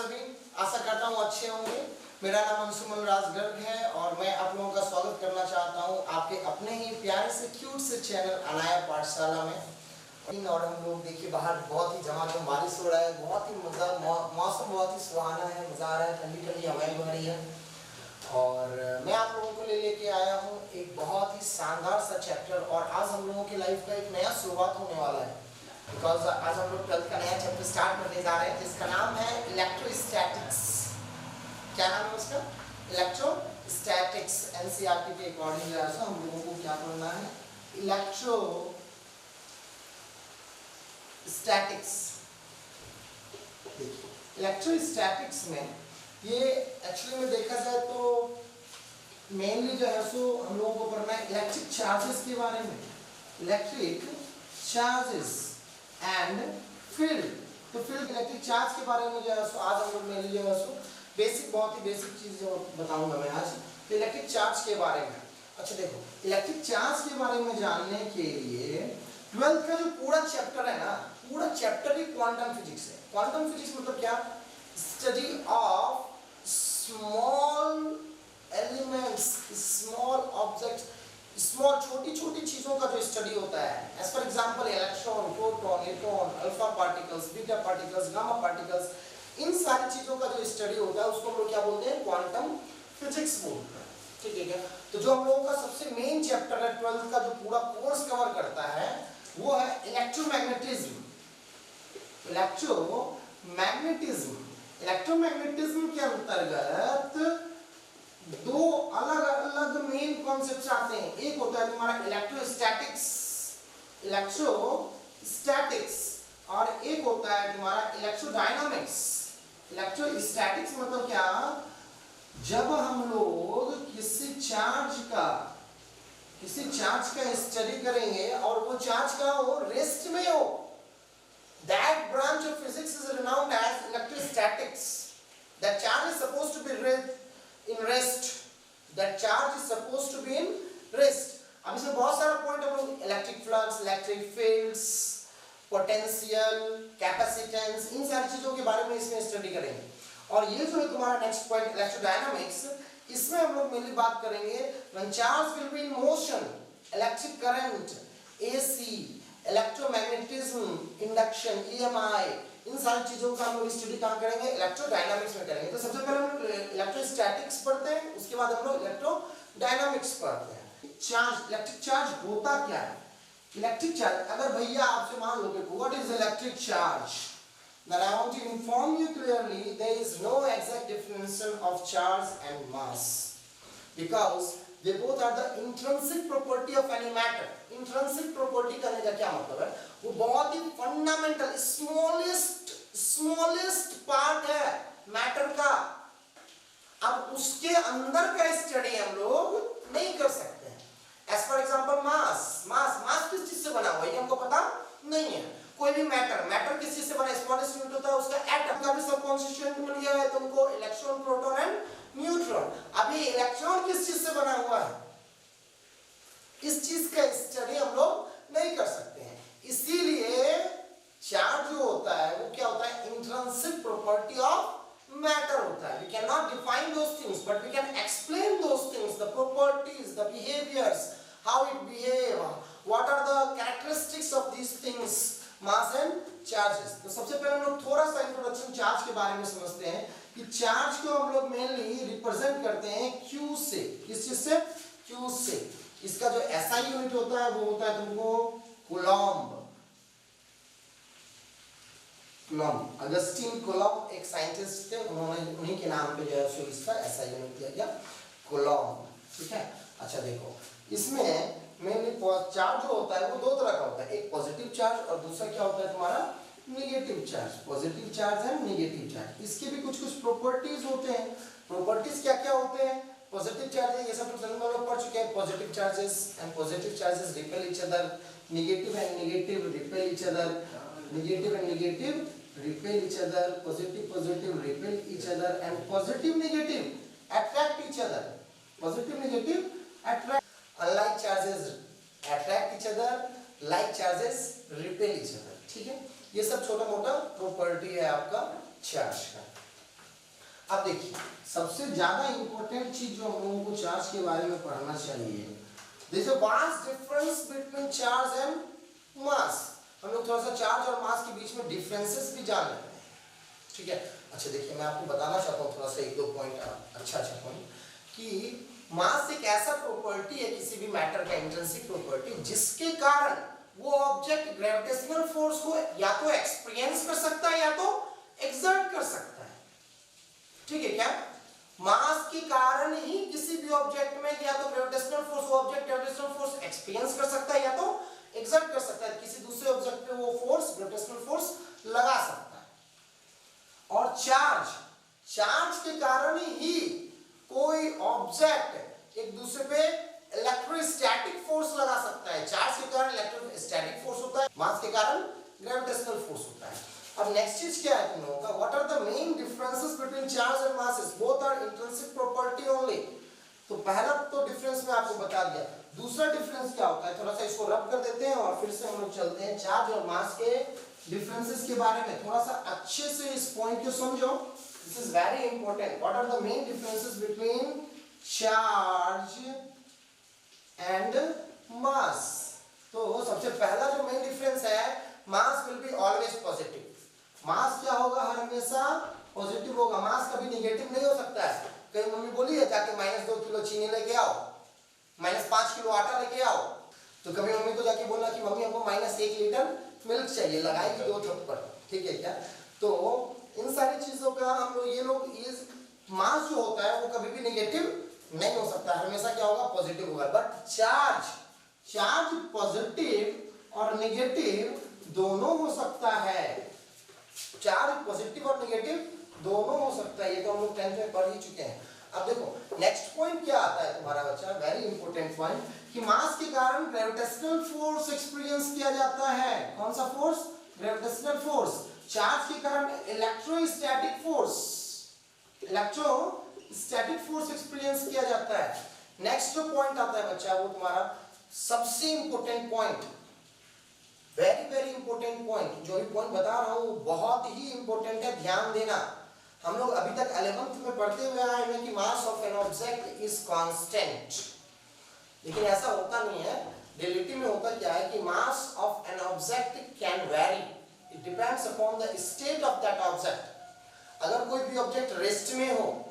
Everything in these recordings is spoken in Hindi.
सभी, आशा करता हूँ अच्छे होंगे। मेरा नाम अंशुमन राज गर्ग है और मैं आप लोगों का स्वागत करना चाहता हूँ आपके अपने ही प्यारे से क्यूट से चैनल अनाया पाठशाला में। और हम लोग देखिए बाहर बहुत ही झमाझम बारिश हो रहा है, बहुत ही मजा, मौसम बहुत ही सुहाना है, मजा आ रहा है, ठंडी ठंडी हवाएं बह रही है। और मैं आप लोगों को लेके आया हूँ एक बहुत ही शानदार सा चैप्टर। और आज हम लोगों की लाइफ का एक नया शुरुआत होने वाला है, बिकॉज आज हम लोग 12th का नया चैप्टर स्टार्ट करने जा रहे हैं जिसका नाम है इलेक्ट्रोस्टैटिक्स। क्या नाम है उसका? इलेक्ट्रोस्टैटिक्स। एनसीईआरटी के अकॉर्डिंग हम लोगों को क्या पढ़ना है? इलेक्ट्रोस्टैटिक्स। इलेक्ट्रोस्टैटिक्स में ये एक्चुअली में देखा जाए तो मेनली जो है सो हम लोगों को पढ़ना है इलेक्ट्रिक चार्जेस के बारे में। Electric charges and field. तो फील्ड इलेक्ट्रिक चार्ज के बारे में जो है सो आज हम लोग मेनली जो है सो बेसिक, बहुत ही बेसिक चीज बताऊंगा मैं आज तो इलेक्ट्रिक चार्ज के बारे में। अच्छा देखो, इलेक्ट्रिक चार्ज के बारे में जानने के लिए 12th का जो पूरा चैप्टर है ना, पूरा चैप्टर ही क्वांटम फिजिक्स है। क्वांटम फिजिक्स मतलब क्या? Study of small elements, small objects, small छोटी छोटी चीजों का जो स्टडी होता है। As for example electron, proton, neutron, alpha particles, beta particles, gamma particles, इन सारी चीजों का जो स्टडी होता है उसको हम लोग क्या बोलते हैं? क्वांटम फिजिक्स बोलते हैं। ठीक है, तो जो हम लोगों का सबसे मेन चैप्टर है 12th का, जो पूरा कोर्स कवर करता है, वो है इलेक्ट्रोमैग्नेटिज्म। इलेक्ट्रोमैग्नेटिज्म। इलेक्ट्रोमैग्नेटिज्म के अंतर्गत दो अलग अलग मेन कॉन्सेप्ट्स आते हैं। एक होता है तुम्हारा इलेक्ट्रोस्टैटिक्स, और एक होता है तुम्हारा इलेक्ट्रोडायनामिक्स। इलेक्ट्रोस्टैटिक्स मतलब क्या? जब हम लोग किसी चार्ज का स्टडी करेंगे और वो चार्ज का हो, रेस्ट में हो, that branch of physics is renowned as electrostatics. That charge is supposed to be in rest. That charge is supposed to be in rest. अब इसमें बहुत सारा पॉइंट हम लोग electric flux, electric fields, potential, capacitance, इन सारी चीजों के बारे में इसमें स्टडी करेंगे। और ये जो है तुम्हारा नेक्स्ट पॉइंट इलेक्ट्रोडायनामिक्स, इसमें हम लोग मेनली बात करेंगे when charge will be in motion, electric current, AC, electromagnetism, induction, EMI, इन सारी चीजों का हम लोग स्टडी कहाँ करेंगे? इलेक्ट्रोडायनामिक्स में करेंगे। तो सबसे पहले हम लोग इलेक्ट्रोस्टैटिक्स पढ़ते हैं, उसके बाद हम लोग इलेक्ट्रोडायनामिक्स पढ़ते हैं। चार्ज, इलेक्ट्रिक चार्ज होता क्या है? इलेक्ट्रिक चार्ज, अगर भैया आपसे मान लो कि what is electric charge, then I want to inform you clearly there is no exact definition of charge and mass, because they both are the intrinsic property of any matter. Intrinsic property करने का क्या मतलब है? वो बहुत ही fundamental, smallest part है मैटर का। अब उसके अंदर का स्टडी हम लोग नहीं कर सकते हैं। As for example मास किस चीज से बना हुआ है हमको पता नहीं है। कोई भी मैटर किस चीज से बना? स्मॉलेस्ट यूनिट होता है उसका एटम का भी सब कॉन्स्टिट्यूएंट मिल गया है तुमको, इलेक्ट्रॉन, प्रोटॉन एंड न्यूट्रॉन। अभी इलेक्ट्रॉन किस चीज से बना हुआ है? इस चीज का स्टडी हम लोग नहीं कर सकते हैं। इसीलिए चार्ज जो होता है वो क्या होता है? इंट्रिंसिक प्रॉपर्टी ऑफ मैटर होता है। We cannot define those things, but we can explain those things, the properties, the behaviors, how it behave, what are the characteristics of these things, mass and charges। तो सबसे पहले हम लोग थोड़ा सा इंट्रोडक्शन चार्ज के बारे में समझते हैं कि चार्ज को हम लोग मेनली रिप्रेजेंट करते हैं Q से। किस चीज से? Q से। इसका जो SI यूनिट होता है वो होता है तुमको कूलम्ब। अगस्टीन कूलम्ब एक साइंटिस्ट थे, उन्होंने उन्हीं के नाम पे जो है सो इसका SI यूनिट दिया गया कूलम्ब। ठीक है, अच्छा देखो, इसमें मेनली चार्ज जो होता है वो दो तरह का होता है, एक पॉजिटिव चार्ज और दूसरा क्या होता है तुम्हारा? Negative charge. Positive charge and negative charge, इसके भी कुछ प्रॉपर्टीज होते हैं। प्रॉपर्टीज क्या क्या होते हैं? पॉजिटिव चार्जेस, ये सब हम लोग पढ़ चुके हैं। Positive charges repel each other, negative and negative repel each other, negative and negative repel each other, positive repel each other, and positive negative attract each other. Positive negative attract, unlike charges attract each other, like charges repel each other। ठीक है, ये सब छोटा मोटा प्रॉपर्टी है आपका चार्ज का। अब देखिए सबसे ज्यादा इंपॉर्टेंट चीज जो हम लोगों को चार्ज के बारे में पढ़ना चाहिए, there is a vast difference between charge and mass. हम लोग थोड़ा सा चार्ज और मास के बीच में डिफरेंसेस भी जान लेते हैं, ठीक है। अच्छा देखिए मैं आपको बताना चाहता हूँ थोड़ा सा एक दो पॉइंट, अच्छा पॉइंट, कि मास एक ऐसा प्रॉपर्टी है किसी भी मैटर का, इंट्रिंसिक प्रॉपर्टी, जिसके कारण वो ऑब्जेक्ट ग्रेविटेशनल फोर्स को या तो एक्सपीरियंस कर सकता है या तो एक्सर्ट कर सकता है, ठीक है क्या। मास के कारण ही किसी भी ऑब्जेक्ट में या तो ग्रेविटेशनल फोर्स, वो ऑब्जेक्ट ग्रेविटेशनल फोर्स एक्सपीरियंस कर सकता है या तो एक्सर्ट कर सकता है, किसी दूसरे ऑब्जेक्ट पे वो फोर्स, ग्रेविटेशनल फोर्स लगा सकता है। और चार्ज के कारण ही कोई ऑब्जेक्ट एक दूसरे पे इलेक्ट्रोस्टैटिक फोर्स लगा सकता है। चार्ज के कारण इलेक्ट्रोस्टैटिक फोर्स होता है, मास के कारण ग्रेविटेशनल फोर्स होता है। अब नेक्स्ट चीज क्या है तुम लोगों का, what are the main differences between charge and masses, both are intrinsic property only. तो पहला तो डिफरेंस मैं आपको बता दिया, दूसरा डिफरेंस क्या होता है, थोड़ा सा इसको रब कर देते हैं और फिर से हम लोग चलते हैं चार्ज और मास के डिफरेंसेस के बारे में। थोड़ा सा अच्छे से इस पॉइंट को समझो, this is very important. What are the main differences between charge and mass. तो सबसे पहला जो मेन डिफरेंस है, mass will be always positive. Mass क्या होगा, हर हमेशा पॉजिटिव होगा, मास कभी नेगेटिव नहीं हो सकता है। कहीं मम्मी बोली है जाके -2 किलो चीनी लेके आओ, -5 किलो आटा लेके आओ, तो कभी मम्मी को जाके बोलना कि मम्मी हमको -1 लीटर मिल्क चाहिए, लगाएगी 2 थप्पड़, ठीक है क्या। तो इन सारी चीजों का हम लोग ये लोग मास जो होता है वो कभी भी नेगेटिव नहीं हो सकता, हमेशा क्या होगा, पॉजिटिव होगा। बट चार्ज पॉजिटिव और नेगेटिव दोनों हो सकता है, चार्ज पॉजिटिव और नेगेटिव दोनों हो सकता है, ये तो हम लोग 10th में पढ़ ही चुके हैं। अब देखो नेक्स्ट पॉइंट क्या आता है तुम्हारा बच्चा, वेरी इंपॉर्टेंट पॉइंट, कि मास के कारण ग्रेविटेशनल फोर्स एक्सपीरियंस किया जाता है। कौन सा फोर्स, ग्रेविटेशनल फोर्स। चार्ज के कारण इलेक्ट्रोस्टैटिक फोर्स एक्सपीरियंस किया जाता है। नेक्स्ट जो पॉइंट आता है बच्चा वो तुम्हारा सबसे important point, very important point, जो भी पॉइंट बता रहा हूं बहुत ही इंपॉर्टेंट है, ध्यान देना। हम लोग अभी तक 11th में पढ़ते हुए आए हैं कि mass of an object is constant, लेकिन ऐसा होता नहीं है। रियलिटी में होता क्या है कि mass of an object can very, it depends upon the state of that object. अगर कोई भी ऑब्जेक्ट रेस्ट में हो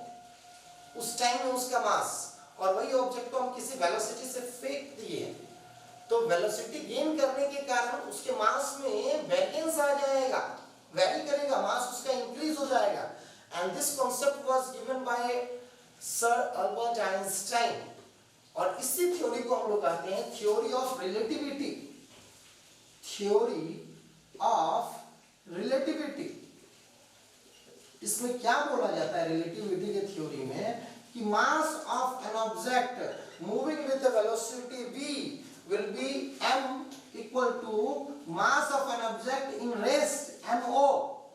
उस टाइम में उसका मास, और वही ऑब्जेक्ट को हम किसी वेलोसिटी से फेंक दिए तो वेलोसिटी गेन करने के कारण उसके मास में वेरिएंस आ जाएगा, वेरी करेगा, मास उसका इंक्रीज हो जाएगा। And this concept was given by sir Albert Einstein, और इसी थ्योरी को हम लोग कहते हैं theory of relativity. Theory of relativity, इसमें क्या बोला जाता है रिलेटिविटी के थ्योरी में, कि mass of an object moving with the velocity v will be m equal to mass of an object in rest, mo,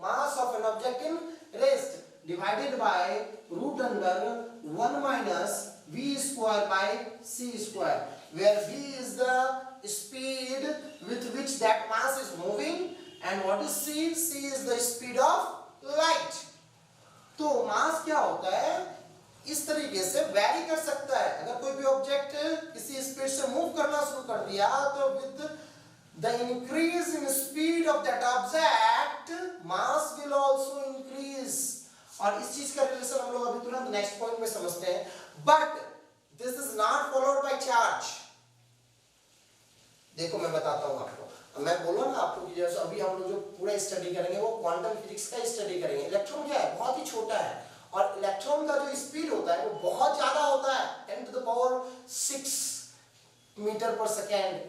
mass of an object in rest, divided by root under 1 minus v square by c square, where v is the speed with which that mass is moving and what is c, c is the speed of light. तो मास क्या होता है, इस तरीके से वैरी कर सकता है। अगर कोई भी ऑब्जेक्ट किसी स्पीड से मूव करना शुरू कर दिया तो with the increase in speed of that object mass will also increase. और इस चीज का रिलेशन हम लोग अभी तुरंत नेक्स्ट पॉइंट में समझते हैं। But this is not followed by charge. देखो मैं बताता हूं आपको, मैं बोला ना आपको कि जैसे अभी हम लोग जो पूरा स्टडी करेंगे वो क्वांटम फिजिक्स का स्टडी करेंगे। इलेक्ट्रॉन क्या है, बहुत ही छोटा है, और इलेक्ट्रॉन का जो स्पीड होता है वो बहुत ज्यादा होता है, 10⁻⁶ मीटर पर सेकेंड,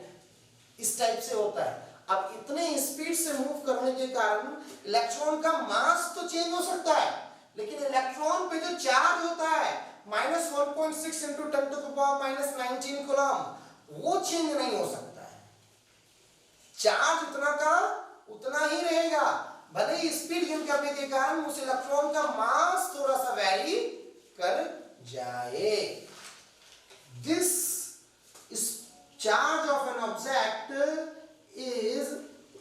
इस टाइप से होता है। अब इतने स्पीड से मूव करने के कारण इलेक्ट्रॉन का मास तो चेंज हो सकता है, लेकिन इलेक्ट्रॉन पे जो चार्ज होता है -1.6 × 10⁻⁻19 कूलम, वो चेंज नहीं हो सकता है। चार्ज उतना का उतना ही रहेगा, भले ही स्पीड गेन करने के कारण उस इलेक्ट्रॉन का मास थोड़ा सा वैरी कर जाए। This charge of an object is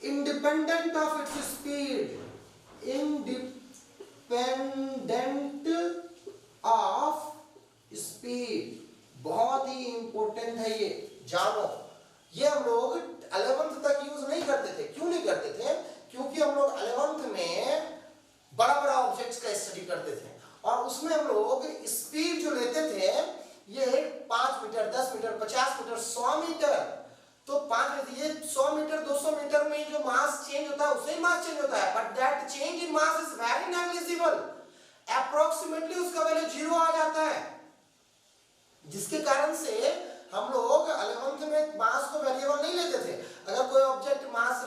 independent of its speed, independent study करते थे, और उसमें हम लोग स्पीड जो लेते थे ये 5 मीटर, 10 मीटर, 50 मीटर, 100 मीटर। तो 5 ये 100 मीटर 200 मीटर में जो मास चेंज होता है उसे ही मास चेंज होता है, but that change in mass is very negligible, approximately उसका वैल्यू 0 आ जाता है, जिसके कारण से हम लोग 11th में मास को वेरिएबल नहीं लेते थे। अगर कोई ऑब्जेक्ट मास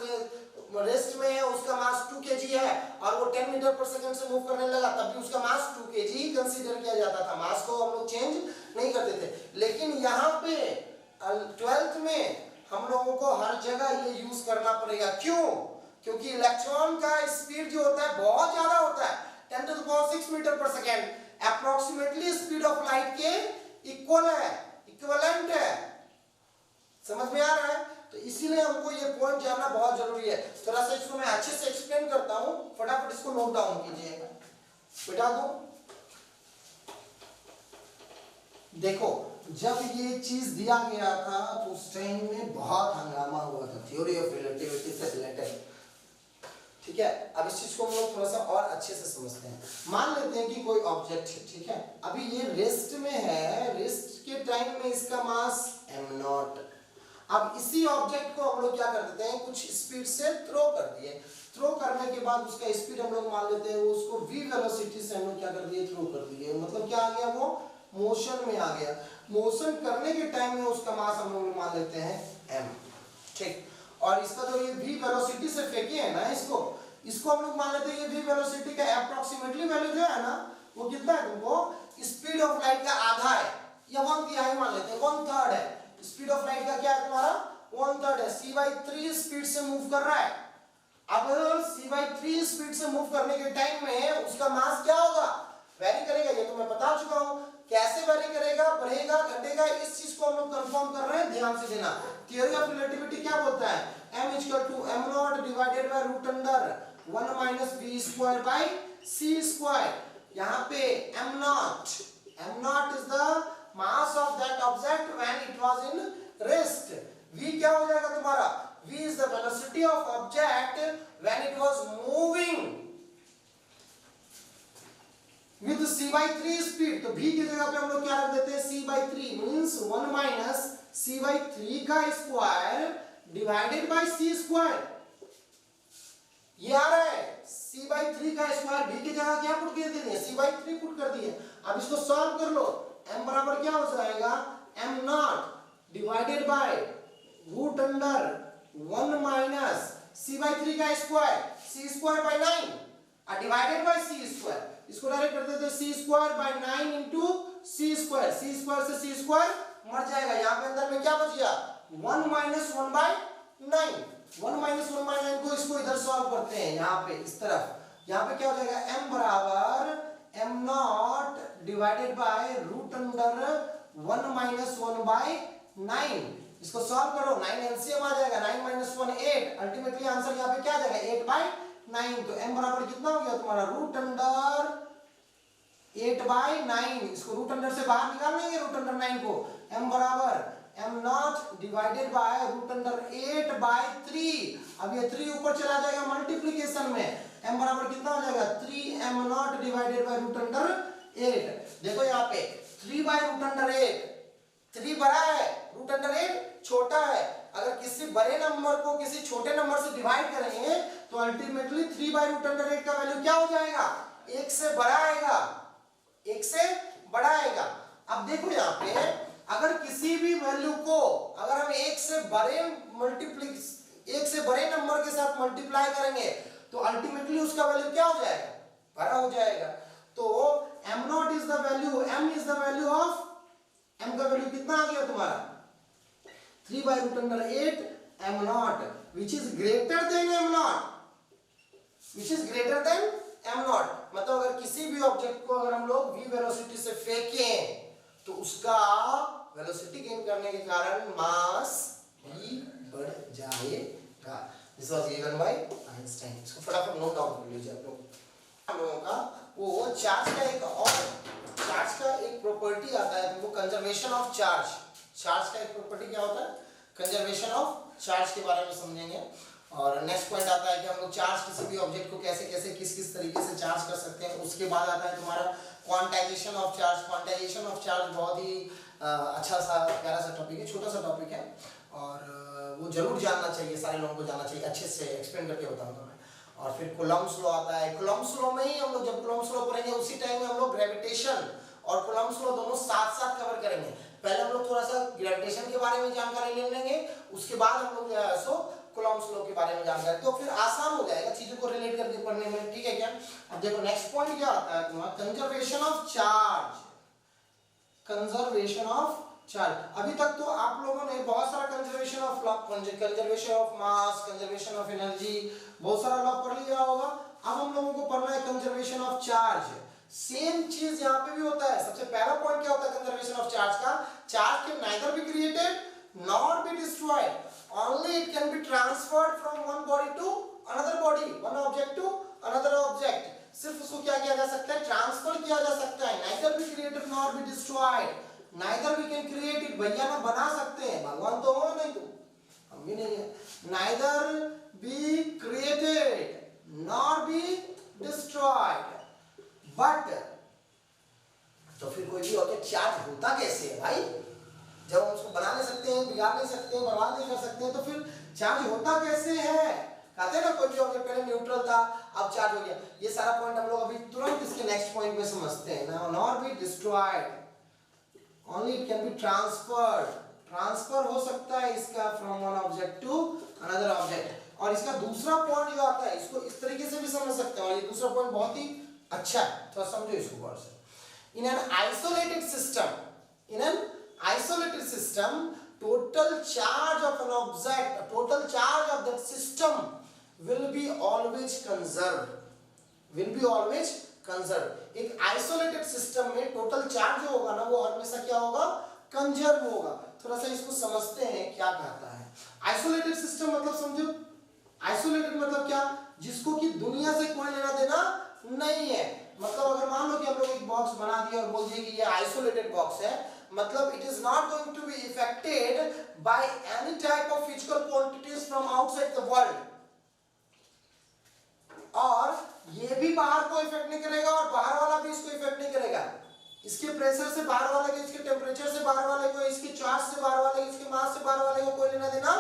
रेस्ट में है, उसका मास 2 kg है और वो 10 मीटर पर सेकंड से मूव करने लगा, तब भी उसका मास 2 kg ही कंसीडर किया जाता था, मास को हम लोग चेंज नहीं करते थे। लेकिन यहाँ पे 12th में हम लोगों को हर जगह ये यूज करना पड़ेगा। क्यों? क्योंकि इलेक्ट्रॉन का स्पीड जो होता है बहुत ज्यादा होता है, 10⁶ मीटर पर second, approximately speed of light के इक्वल है, इक्विवेलेंट है। समझ में आ रहा है? तो इसीलिए हमको ये पॉइंट जानना बहुत जरूरी है। थोड़ा सा इसको मैं अच्छे से एक्सप्लेन करता हूं, फटाफट इसको नोट डाउन कीजिए। बिठा दो। देखो, जब ये चीज दिया गया था तो उस टाइम में बहुत हंगामा हुआ था, थ्योरी ऑफ रिलेटिविटी से रिलेटेड। ठीक है, अब इस चीज को हम लोग थोड़ा सा और अच्छे से समझते हैं। मान लेते हैं कि कोई ऑब्जेक्ट है, ठीक है, अभी ये रेस्ट में है, रेस्ट के टाइम में इसका मास m0। अब इसी ऑब्जेक्ट को हम लोग क्या कर देते हैं, कुछ स्पीड से थ्रो कर दिए, थ्रो करने के बाद उसका स्पीड हम लोग मान लेते हैं, वो उसको v वेलोसिटी से हम लोग क्या कर दिए, थ्रो कर दिए, मतलब क्या आ गया, वो मोशन में आ गया। मोशन करने के टाइम में उसका मास हम लोग मान लेते हैं m, ठीक। और इसका जो ये v वेलोसिटी से फेंके है ना, इसको हम लोग मान लेते हैं ये v वेलोसिटी का अप्रोक्सीमेटली वैल्यू जो है ना, वो कितना है, तुमको स्पीड ऑफ लाइट का आधा है, या 1/3 मान लेते हैं, 1/3 है। स्पीड ऑफ लाइट का क्या है तुम्हारा, 1/3 है, c/3 स्पीड से मूव कर रहा है। अब c/3 स्पीड से मूव करने के टाइम में उसका मास क्या होगा, वेरी करेगा, ये तो मैं बता चुका हूं। कैसे वेरी करेगा, बढ़ेगा घटेगा, इस चीज को हम लोग कंफर्म कर रहे हैं, ध्यान से देना। थ्योरी ऑफ रिलेटिविटी क्या बोलता है, m = m0 divided by root under 1 - v²/c²। यहाँ पे m0 is the mass of that object when it was in rest। v क्या हो जाएगा तुम्हारा, v is the velocity of object when it was moving with c/3 speed. तो v की जगह पे हम लोग क्या रख देते हैं, c/3 मींस 1 - c/3 का स्क्वायर डिवाइडेड बाय c²। ये आ रहा है c/3 का स्क्वायर, v की जगह क्या पुट कर दिए, c/3 पुट कर दिए। अब इसको सॉल्व कर लो, m बराबर क्या हो जाएगा, m0 divided by root under 1 - c/3 का square, c²/9 divided by c²। इसको डायरेक्ट कर देते हैं, c²/9 इंटू c², c² से c² मर जाएगा, यहाँ पे अंदर में क्या बच गया, 1 - 1/9। 1 - 1/9 को इसको इधर सॉल्व करते हैं, यहाँ पे इस तरफ, यहाँ पे क्या हो जाएगा, m बराबर m0 divided by root under 1 - 1/9। इसको सॉल्व करो, 9 एलसीएम आ जाएगा, 9 - 1 8, अल्टीमेटली आंसर यहाँ पे क्या आ जाएगा, 8/9। तो m बराबर कितना हो गया तुम्हारा, रूट अंडर 8/9। इसको रूट अंडर से बाहर निकाल लेंगे, रूट अंडर 9 को, m बराबर m0 divided by root under 8/3। अब ये 3 ऊपर चला जाएगा मल्टीप्लिकेशन में, m बराबर कितना हो जाएगा, 3m0 divided by root under 8। देखो यहाँ पे 3/√8, 3 बड़ा है, रूट अंडर 8 छोटा है। अगर किसी बड़े नंबर को किसी छोटे नंबर से डिवाइड करेंगे तो अल्टीमेटली 3/√8 का वैल्यू क्या हो जाएगा, 1 से बड़ा आएगा, 1 से बड़ा आएगा। अब देखो यहाँ पे अगर किसी भी वैल्यू को अगर हम 1 से बड़े नंबर के साथ मल्टीप्लाई करेंगे तो अल्टीमेटली उसका वैल्यू क्या हो जाएगा, बड़ा हो जाएगा। तो m0 is the value, m is the value of, m का वैल्यू कितना आ गया तुम्हारा, 3/√8 m0 which is greater than m0, which is greater than m0। मतलब अगर किसी भी ऑब्जेक्ट को अगर हम लोग v वेलोसिटी से फेंकें तो उसका वेलोसिटी गेन करने के कारण मास भी बढ़ जाएगा। This was given by Einstein. इसको फटाफट नोट डाउन कर लीजिए आप लोग। हम लोगों का वो चार्ज का एक प्रॉपर्टी आता है, वो कंजर्वेशन ऑफ चार्ज। चार्ज का एक प्रॉपर्टी क्या होता है, कंजर्वेशन ऑफ चार्ज के बारे में समझेंगे। और नेक्स्ट पॉइंट आता है कि हम लोग चार्ज किसी भी ऑब्जेक्ट को कैसे कैसे किस किस तरीके से चार्ज कर सकते हैं। उसके बाद आता है तुम्हारा quantization of charge. Quantization of charge बहुत ही अच्छा सा प्यारा सा टॉपिक है, छोटा सा टॉपिक है और वो जरूर जानना चाहिए, सारे लोगों को जानना चाहिए। अच्छे से एक्सप्लेन करके बताऊंगा मैं। और फिर कूलम्ब्स लॉ आता है। कूलम्ब्स लॉ में ही हम लोग जब कूलम्ब्स लॉ पढ़ेंगे उसी टाइम में हम लोग ग्रेविटेशन और कूलम्ब्स लॉ दोनों साथ साथ कवर करेंगे। पहले हम लोग थोड़ा सा ग्रेविटेशन के बारे में जानकारी ले लेंगे, उसके बाद हम लोग जो है सो कूलम्ब्स लॉ के बारे में जानकारी, तो फिर आसान हो जाएगा चीजों को रिलेट करके पढ़ने में, ठीक है क्या। अब देखो नेक्स्ट पॉइंट क्या आता है तुम्हारा, conservation of charge. Conservation of charge. अभी तक तो आप लोगों ने बहुत सारा conservation of mass, conservation of energy, बहुत सारा लॉ पढ़ लिया होगा। अब हम लोगों को पढ़ना है कंजर्वेशन ऑफ चार्ज। सेम चीज यहाँ पे भी होता है। सबसे पहला पॉइंट क्या होता है कंजर्वेशन ऑफ चार्ज का, charge can neither be created nor be destroyed, only it can be transferred from one body to another body, one object to another object. सिर्फ उसको क्या किया जा सकता है, ट्रांसफर किया जा सकता है। Neither be created nor be destroyed, neither we can create it, भैया ना बना सकते हैं, भगवान तो हो नहीं, तो हम भी नहीं है। Neither be created nor be destroyed, but तो फिर कोई भी ऑब्जेक्ट चार्ज होता कैसे है भाई, जब हम उसको बना नहीं सकते हैं, बिगाड़ नहीं सकते हैं, बर्बाद नहीं कर सकते हैं, तो फिर चार्ज होता कैसे है। कहते हैं ना कोई भी ऑब्जेक्ट पहले न्यूट्रल था अब चार्ज हो गया। ये सारा पॉइंट हम लोग अभी तुरंत इसके नेक्स्ट पॉइंट में समझते हैं ना। Nor be destroyed, only it can be transferred, transfer हो सकता है इसका from one object to another object. और इसका दूसरा पॉइंट जो आता है, इसको इस तरीके से भी समझ सकते हैं, और ये दूसरा पॉइंट बहुत ही अच्छा है, थोड़ा समझो इसको गौर से। In an isolated system, total charge of an object, total charge of that system will be always conserved, एक isolated system में total charge जो होगा ना वो हमेशा क्या होगा, कंजर्व होगा। थोड़ा सा इसको समझते हैं क्या कहता है। आइसोलेटेड सिस्टम मतलब समझो, आइसोलेटेड मतलब क्या, जिसको कि दुनिया से कोई लेना देना नहीं है। मतलब अगर मान लो कि हम लोग एक बॉक्स बना दिया और बोल दिए कि ये आइसोलेटेड बॉक्स है, मतलब it is not going to be affected by any type of physical quantities from outside the world, और ये भी बाहर को इफेक्ट नहीं करेगा और बाहर वाला भी इसको इफेक्ट नहीं करेगा। इसके प्रेशर से बाहर वाले को, इसके टेम्परेचर से बाहर वाले को, इसके चार्ज से बाहर वाले को, इसके मास से बाहर वाले को कोई लेना देना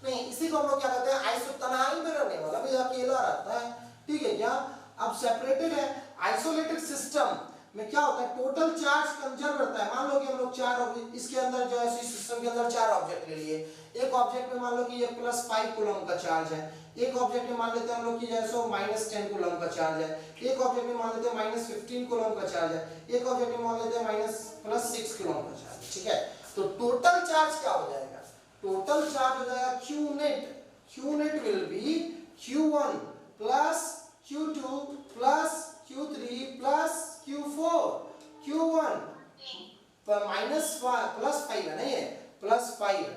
नहीं। इसी को हम लोग क्या कहते हैं, आइसो, तन्हाई में रहने वाला, भी अकेला रहता है, ठीक है क्या। अब सेपरेटेड है, आइसोलेटेड सिस्टम में क्या होता है, टोटल चार्ज कंजर्व रहता है। मान लो कि हम लोग इसके अंदर जो है, इस सिस्टम के अंदर 4 ऑब्जेक्ट ले लिए। एक ऑब्जेक्ट में मान लो कि ये +5 कूलम का चार्ज है, एक ऑब्जेक्ट में मान लेते हैं हम लोग कि जैसे -10 कूलम का चार्ज है, एक ऑब्जेक्ट में मान लेते हैं -15 कूलम का चार्ज है, एक ऑब्जेक्ट में मान लेते हैं +6 कूलम का चार्ज, ठीक है। तो टोटल चार्ज क्या हो जाएगा, टोटल चार्ज हो जाएगा Q net, Q net will be Q1 plus Q2 plus Q3 plus Q4, Q1 +5 है, नहीं है +5,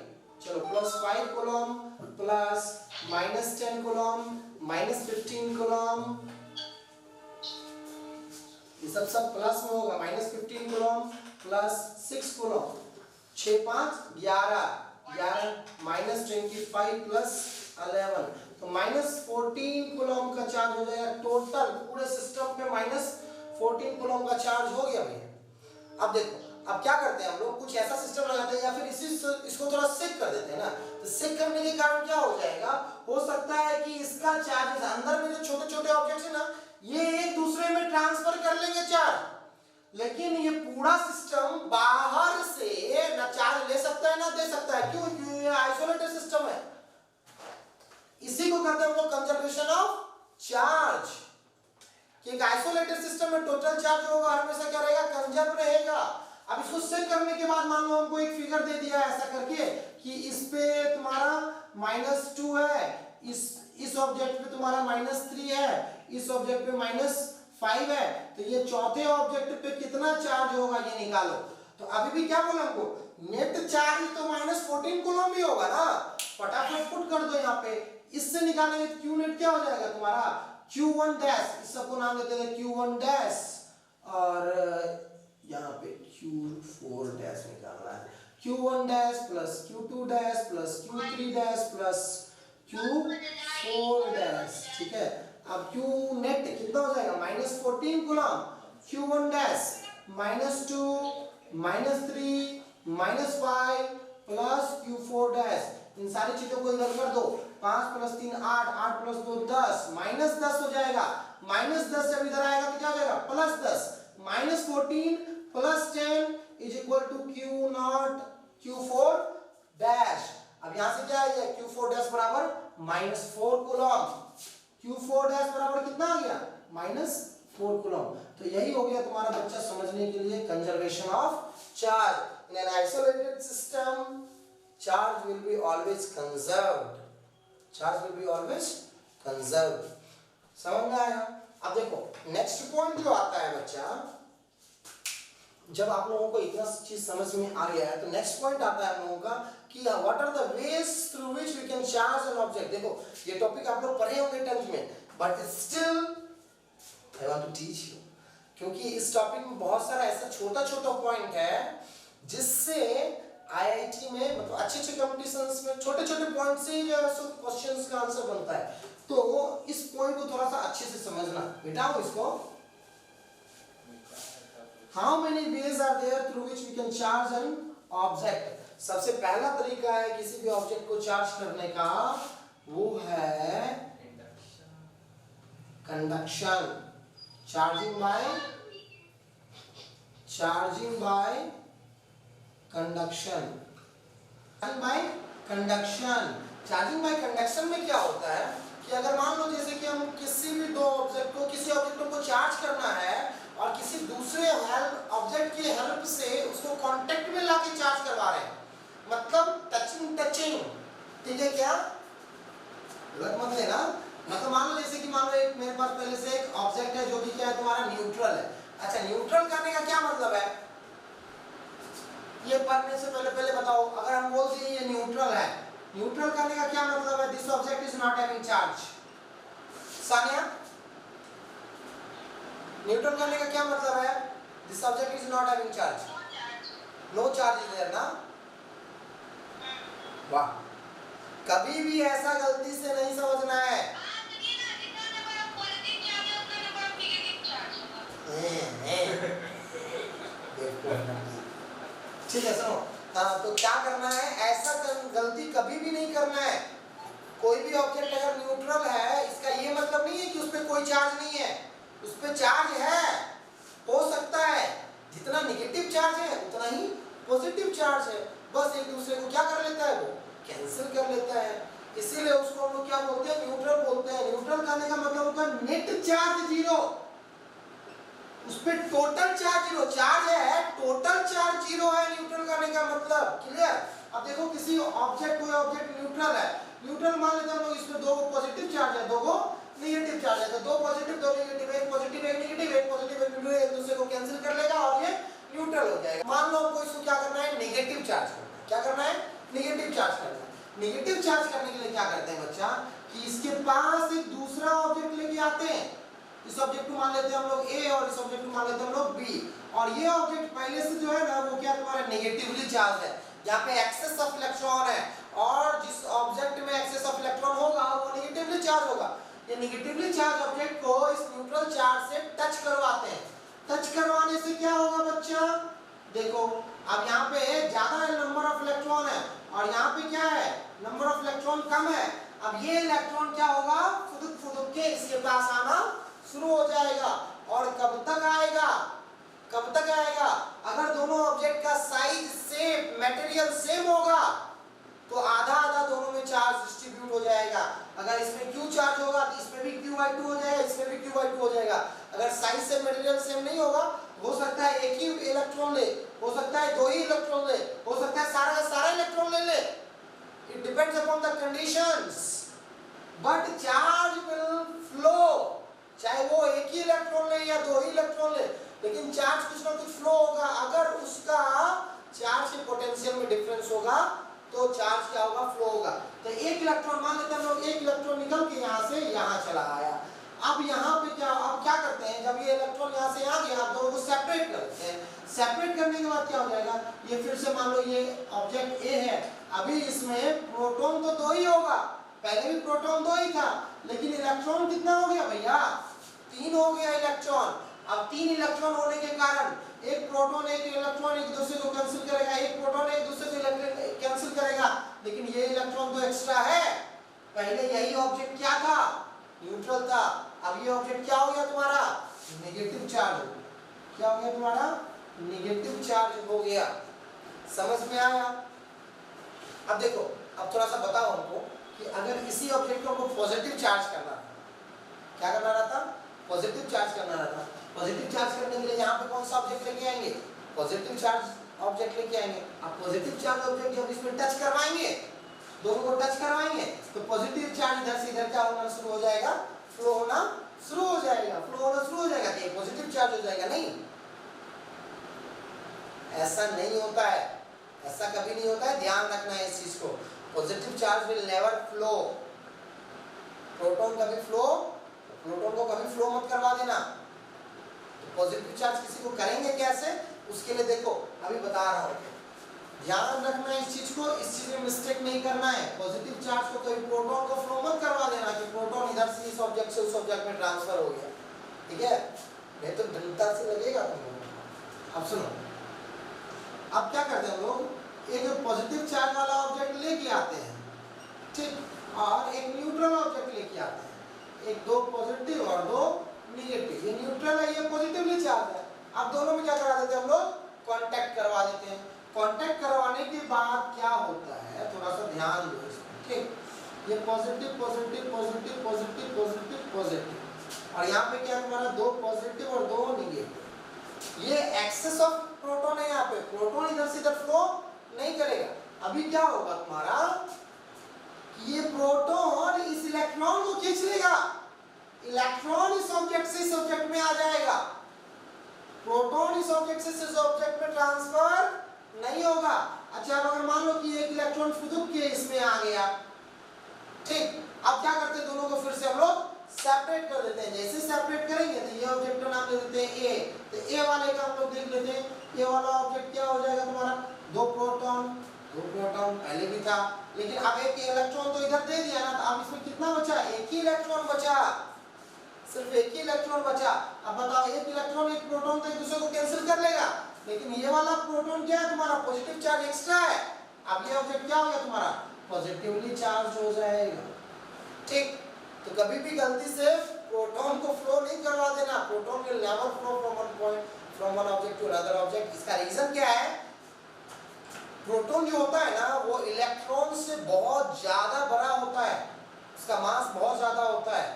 चलो +5 कूलम प्लस -10 कूलम -15 कूलम, ये सब प्लस में होगा। -15 कूलम प्लस 6 कूलम, 6 5 11 -25 प्लस 11, तो -14 कूलम का चार्ज हो जाएगा। टोटल पूरे सिस्टम पे -14 कूलम का चार्ज हो गया भैया। अब देखो, अब क्या करते हैं हम लोग, कुछ ऐसा सिस्टम लगाते हैं या फिर इसको थोड़ा सिक कर देते हैं ना। तो सिक करने के कारण क्या हो जाएगा, हो सकता है कि इसका चार्ज अंदर में जो छोटे छोटे ऑब्जेक्ट्स है ना, ये एक दूसरे में ट्रांसफर कर लेंगे चार्ज, लेकिन ये पूरा सिस्टम बाहर से ना चार्ज ले सकता है ना दे सकता है। क्यों, क्यों, ये आइसोलेटेड सिस्टम है। इसी को कहते हैं हम लोग कंजर्वेशन ऑफ चार्ज। कि एक आइसोलेटेड सिस्टम में टोटल चार्ज होगा हमेशा क्या रहेगा, कंजर्व रहेगा। अब इसको सेट करने के बाद मान लो हमको एक फिगर दे दिया ऐसा करके कि इस पे तुम्हारा -2 है, इस ऑब्जेक्ट पे तुम्हारा -3 है, इस ऑब्जेक्ट पे -5 है, तो ये चौथे ऑब्जेक्ट पे कितना चार्ज होगा ये निकालो। तो अभी भी क्या बोला हमको, नेट चार्ज तो -14 कूलम भी होगा ना, फटाफट पुट कर दो यहाँ पे। इससे निकालेंगे तो Q नेट क्या हो जाएगा तुम्हारा, Q1 डैश, इस सबको नाम देते हैं Q1 डैश, और यहाँ पे Q4 डैश निकालना है। Q1 dash plus Q2 dash plus Q3 dash plus Q4 dash, ठीक है। अब Q नेट कितना हो जाएगा, -14 coulomb, Q1 dash -2 -3 -5 plus Q4 dash. इन सारी चीजों को इधर कर दो, 5 + 3 8, 8 + 2 10, -10 हो जाएगा। -10 जब इधर आएगा तो क्या हो जाएगा, +10, -14 + 10 = Q0 Q4 डैश। अब यहां से क्या आ गया, Q4 डैश बराबर -4 कूलम। Q4 डैश बराबर कितना आ गया, -4 कूलम। तो यही हो गया तुम्हारा बच्चा समझने के लिए conservation of charge. In an isolated system charge will be always conserved, charge will be always conserved. समझ में आया। अब देखो नेक्स्ट पॉइंट जो आता है बच्चा, जब आप लोगों को इतना चीज समझ में आ गया है तो नेक्स्ट पॉइंट आता है हम लोगों का कि what are the ways through which we can charge an object. देखो ये टॉपिक आप लोग पढ़े होंगे 10th में, but still I want to teach you, क्योंकि इस टॉपिक में बहुत सारा ऐसा छोटा छोटा पॉइंट है जिससे आईआईटी में मतलब अच्छे अच्छे कंपटीशंस में छोटे छोटे पॉइंट से जो है सो क्वेश्चंस का आंसर बनता है। तो इस पॉइंट को थोड़ा सा अच्छे से समझना बेटा। इसको How many ways are there through which we can charge an object? सबसे पहला तरीका है किसी भी ऑब्जेक्ट को चार्ज करने का, वो है conduction, charging by conduction. Charging by conduction में क्या होता है कि अगर मान लो जैसे कि हम किसी भी दो ऑब्जेक्ट को, किसी ऑब्जेक्ट को चार्ज करना है और किसी दूसरे ऑब्जेक्ट की हेल्प से उसको कांटेक्ट में लाके चार्ज करवा रहे हैं, मतलब टचिंग, ठीक है क्या, गलत मत लेना। मतलब मान लो जैसे कि मान लो एक मेरे पास पहले से एक ऑब्जेक्ट है जो कि क्या है तुम्हारा न्यूट्रल है। अच्छा न्यूट्रल करने का क्या मतलब है, ये पढ़ने से पहले बताओ, अगर हम बोलते हैं ये न्यूट्रल है, न्यूट्रल करने का क्या मतलब है, this object is not having charge. सानिया न्यूट्रल करने का क्या मतलब है, this object is not having charge, no charge is there ना। वाह, कभी भी ऐसा गलती से नहीं समझना है। ठीक है सुनो, तो क्या करना है, ऐसा गलती कभी भी नहीं करना है। कोई भी ऑब्जेक्ट अगर न्यूट्रल है इसका ये मतलब नहीं है कि उस पर कोई चार्ज नहीं है, उस पर चार्ज है, हो सकता है जितना नेगेटिव चार्ज है उतना ही पॉजिटिव चार्ज है, बस एक दूसरे को क्या कर लेता है, वो कैंसिल कर लेता है। इसीलिए उसको हम लोग क्या बोलते हैं, न्यूट्रल बोलते हैं। न्यूट्रल करने का मतलब होता है नेट चार्ज जीरो, उस पे टोटल चार्ज जीरो, चार्ज है टोटल चार्ज जीरो है न्यूट्रल करने का मतलब, क्लियर। अब देखो किसी ऑब्जेक्ट, कोई ऑब्जेक्ट न्यूट्रल है, न्यूट्रल मान लेते हैं हम लोग, इसमें दो पॉजिटिव चार्ज है, दो नेगेटिव चार्ज है, तो दो पॉजिटिव दो नेगेटिव, एक पॉजिटिव एक नेगेटिव, एक पॉजिटिव एक नेगेटिव, एक दूसरे को कैंसिल कर लेगा और ये न्यूट्रल हो जाएगा। मान लो हमको इसको क्या करना है, नेगेटिव चार्ज करना है। क्या करना है, नेगेटिव चार्ज करना है। नेगेटिव चार्ज करने के लिए क्या करते हैं बच्चा, कि इसके पास एक दूसरा ऑब्जेक्ट लेके आते हैं, इस ऑब्जेक्ट को मान लेते हैं हम लोग A और इस ऑब्जेक्ट को मान लेते हैं हम लोग B, और ये ऑब्जेक्ट पहले से जो है ना वो क्या तुम्हारा नेगेटिवली चार्ज है, यहाँ पे एक्सेस ऑफ इलेक्ट्रॉन है, और जिस ऑब्जेक्ट में एक्सेस ऑफ इलेक्ट्रॉन होगा वो नेगेटिवली चार्ज होगा। ये नेगेटिवली चार्ज ऑब्जेक्ट को इस न्यूट्रल चार्ज से टच करवाते हैं। टच करवाने से क्या होगा बच्चा, देखो अब यहाँ पे ज्यादा नंबर ऑफ इलेक्ट्रॉन है और यहाँ पे क्या है, नंबर ऑफ इलेक्ट्रॉन कम है। अब ये इलेक्ट्रॉन क्या होगा, फुदुक फुदुक के इसके पास आना शुरू हो जाएगा, और कब तक आएगा, कब तक आएगा, अगर दोनों ऑब्जेक्ट का साइज सेम, मटेरियल सेम होगा तो आधा आधा दोनों में चार्ज डिस्ट्रीब्यूट हो जाएगा। अगर इसमें Q चार्ज होगा तो इसमें भी Q/2 हो जाएगा, इसमें भी Q/2 हो जाएगा। अगर साइज से मटेरियल सेम नहीं होगा, हो सकता है एक ही इलेक्ट्रॉन ले, हो सकता है दो ही इलेक्ट्रॉन ले, हो सकता है सारा का सारा इलेक्ट्रॉन ले। It depends upon the conditions, but charge will flow, चाहे वो एक ही इलेक्ट्रॉन ले या दो ही इलेक्ट्रॉन ले, लेकिन चार्ज कुछ ना कुछ फ्लो होगा। अगर उसका चार्ज के पोटेंशियल में डिफरेंस होगा तो चार्ज क्या होगा, फ्लो होगा। तो एक इलेक्ट्रॉन मान लेते हैं हम लोग, एक इलेक्ट्रॉन निकल के यहाँ से यहाँ चला आया। अब यहाँ पे क्या, अब क्या करते हैं, जब ये इलेक्ट्रॉन यहाँ से यहाँ गया, दोनों को सेपरेट करते हैं। सेपरेट करने के बाद क्या हो जाएगा, ये फिर से मान लो ये ऑब्जेक्ट A है, अभी इसमें प्रोटॉन तो दो ही होगा, पहले भी प्रोटॉन 2 ही था, लेकिन इलेक्ट्रॉन कितना हो गया भैया, 3 हो गया इलेक्ट्रॉन। अब 3 इलेक्ट्रॉन होने के कारण एक प्रोटॉन एक इलेक्ट्रॉन एक दूसरे को कैंसिल करेगा, एक प्रोटॉन एक दूसरे को इलेक्ट्रॉन कैंसिल करेगा, लेकिन ये इलेक्ट्रॉन तो एक्स्ट्रा है। पहले यही ऑब्जेक्ट क्या था, न्यूट्रल था, अब ये ऑब्जेक्ट क्या हो गया तुम्हारा, नेगेटिव चार्ज हो गया। क्या हो गया तुम्हारा, नेगेटिव चार्ज हो गया। समझ में आया? अब देखो, अब थोड़ा सा बताओ हमको कि अगर इसी ऑब्जेक्ट को हमको पॉजिटिव चार्ज करना था, क्या करना रहता, पॉजिटिव चार्ज करना रहता। पॉजिटिव चार्ज करने के लिए यहाँ पे कौन सा ऑब्जेक्ट लेके आएंगे, पॉजिटिव चार्ज ऑब्जेक्ट लेके आएंगे। अब पॉजिटिव चार्ज ऑब्जेक्ट जब इसमें टच करवाएंगे, दोनों को टच करवाएंगे, तो पॉजिटिव चार्ज इधर से इधर क्या होना शुरू हो जाएगा, फ्लो होना शुरू हो जाएगा, फ्लो होना शुरू हो जाएगा, ये पॉजिटिव चार्ज हो जाएगा। नहीं, ऐसा नहीं होता है, ऐसा कभी नहीं होता है, ध्यान रखना है इस चीज को। Positive charge will never flow, proton कभी फ्लो, प्रोटॉन को कभी फ्लो मत करवा देना। तो पॉजिटिव चार्ज किसी को करेंगे कैसे, उसके लिए देखो अभी बता रहा हूं, ध्यान रखना है इस चीज को, इस चीज में मिस्टेक नहीं करना है। पॉजिटिव चार्ज को कभी प्रोटॉन को फ्लो मत करवा देना कि प्रोटॉन इधर से इस ऑब्जेक्ट से उस ऑब्जेक्ट में ट्रांसफर हो गया, ठीक है, नहीं तो दृढ़ता से लगेगा तुम। अब सुनो, अब क्या करते हैं लोग, एक पॉजिटिव चार्ज वाला ऑब्जेक्ट लेके आते हैं, ठीक, और एक न्यूट्रल ऑब्जेक्ट लेके आते हैं, एक दो पॉजिटिव और दो नेगेटिव। ये न्यूट्रल है, ये पॉजिटिवली चार्ज है। अब दोनों में क्या करा देते हैं हम लोग, कांटेक्ट करवा देते हैं। कांटेक्ट करवाने के बाद क्या होता है, थोड़ा सा ध्यान दो इसमें, ठीक, ये positive positive positive positive positive positive, और यहाँ पे क्या हमारा दो पॉजिटिव और दो नेगेटिव। ये एक्सेस ऑफ प्रोटॉन है, यहाँ पे प्रोटॉन इधर से इधर फ्लो नहीं करेगा। अभी क्या होगा तुम्हारा, ये प्रोटॉन इस इलेक्ट्रॉन को खींच लेगा, इलेक्ट्रॉन इस ऑब्जेक्ट से इस ऑब्जेक्ट में आ जाएगा, प्रोटॉन इस ऑब्जेक्ट से इस ऑब्जेक्ट में ट्रांसफर नहीं होगा। अच्छा, अगर मान लो कि एक इलेक्ट्रॉन फुदुक के इसमें आ गया, ठीक, अब क्या करते हैं, दोनों को फिर से हम लोग सेपरेट कर देते हैं। जैसे सेपरेट करेंगे तो ये ऑब्जेक्ट का नाम दे देते हैं ए, तो ए वाले का हम लोग देख लेते हैं, ए वाला ऑब्जेक्ट क्या हो जाएगा तुम्हारा, दो प्रोटॉन पहले भी था, लेकिन अब एक इलेक्ट्रॉन तो इधर दे दिया ना, तो अब इसमें कितना बचा, एक ही इलेक्ट्रॉन बचा, सिर्फ एक ही इलेक्ट्रॉन बचा। अब बताओ, एक इलेक्ट्रॉन एक प्रोटॉन तो एक दूसरे को कैंसिल कर लेगा, लेकिन ये वाला प्रोटॉन क्या है तुम्हारा, पॉजिटिव चार्ज एक्स्ट्रा है। अब ये ऑब्जेक्ट क्या हो गया तुम्हारा, पॉजिटिवली चार्ज हो जाएगा, ठीक। तो कभी भी गलती से प्रोटॉन को फ्लो नहीं करवा देना, proton will never flow from one point from one object to another object. इसका रीजन क्या है, प्रोटॉन जो होता है ना, वो इलेक्ट्रॉन से बहुत ज्यादा बड़ा होता है, उसका मास बहुत ज्यादा होता है।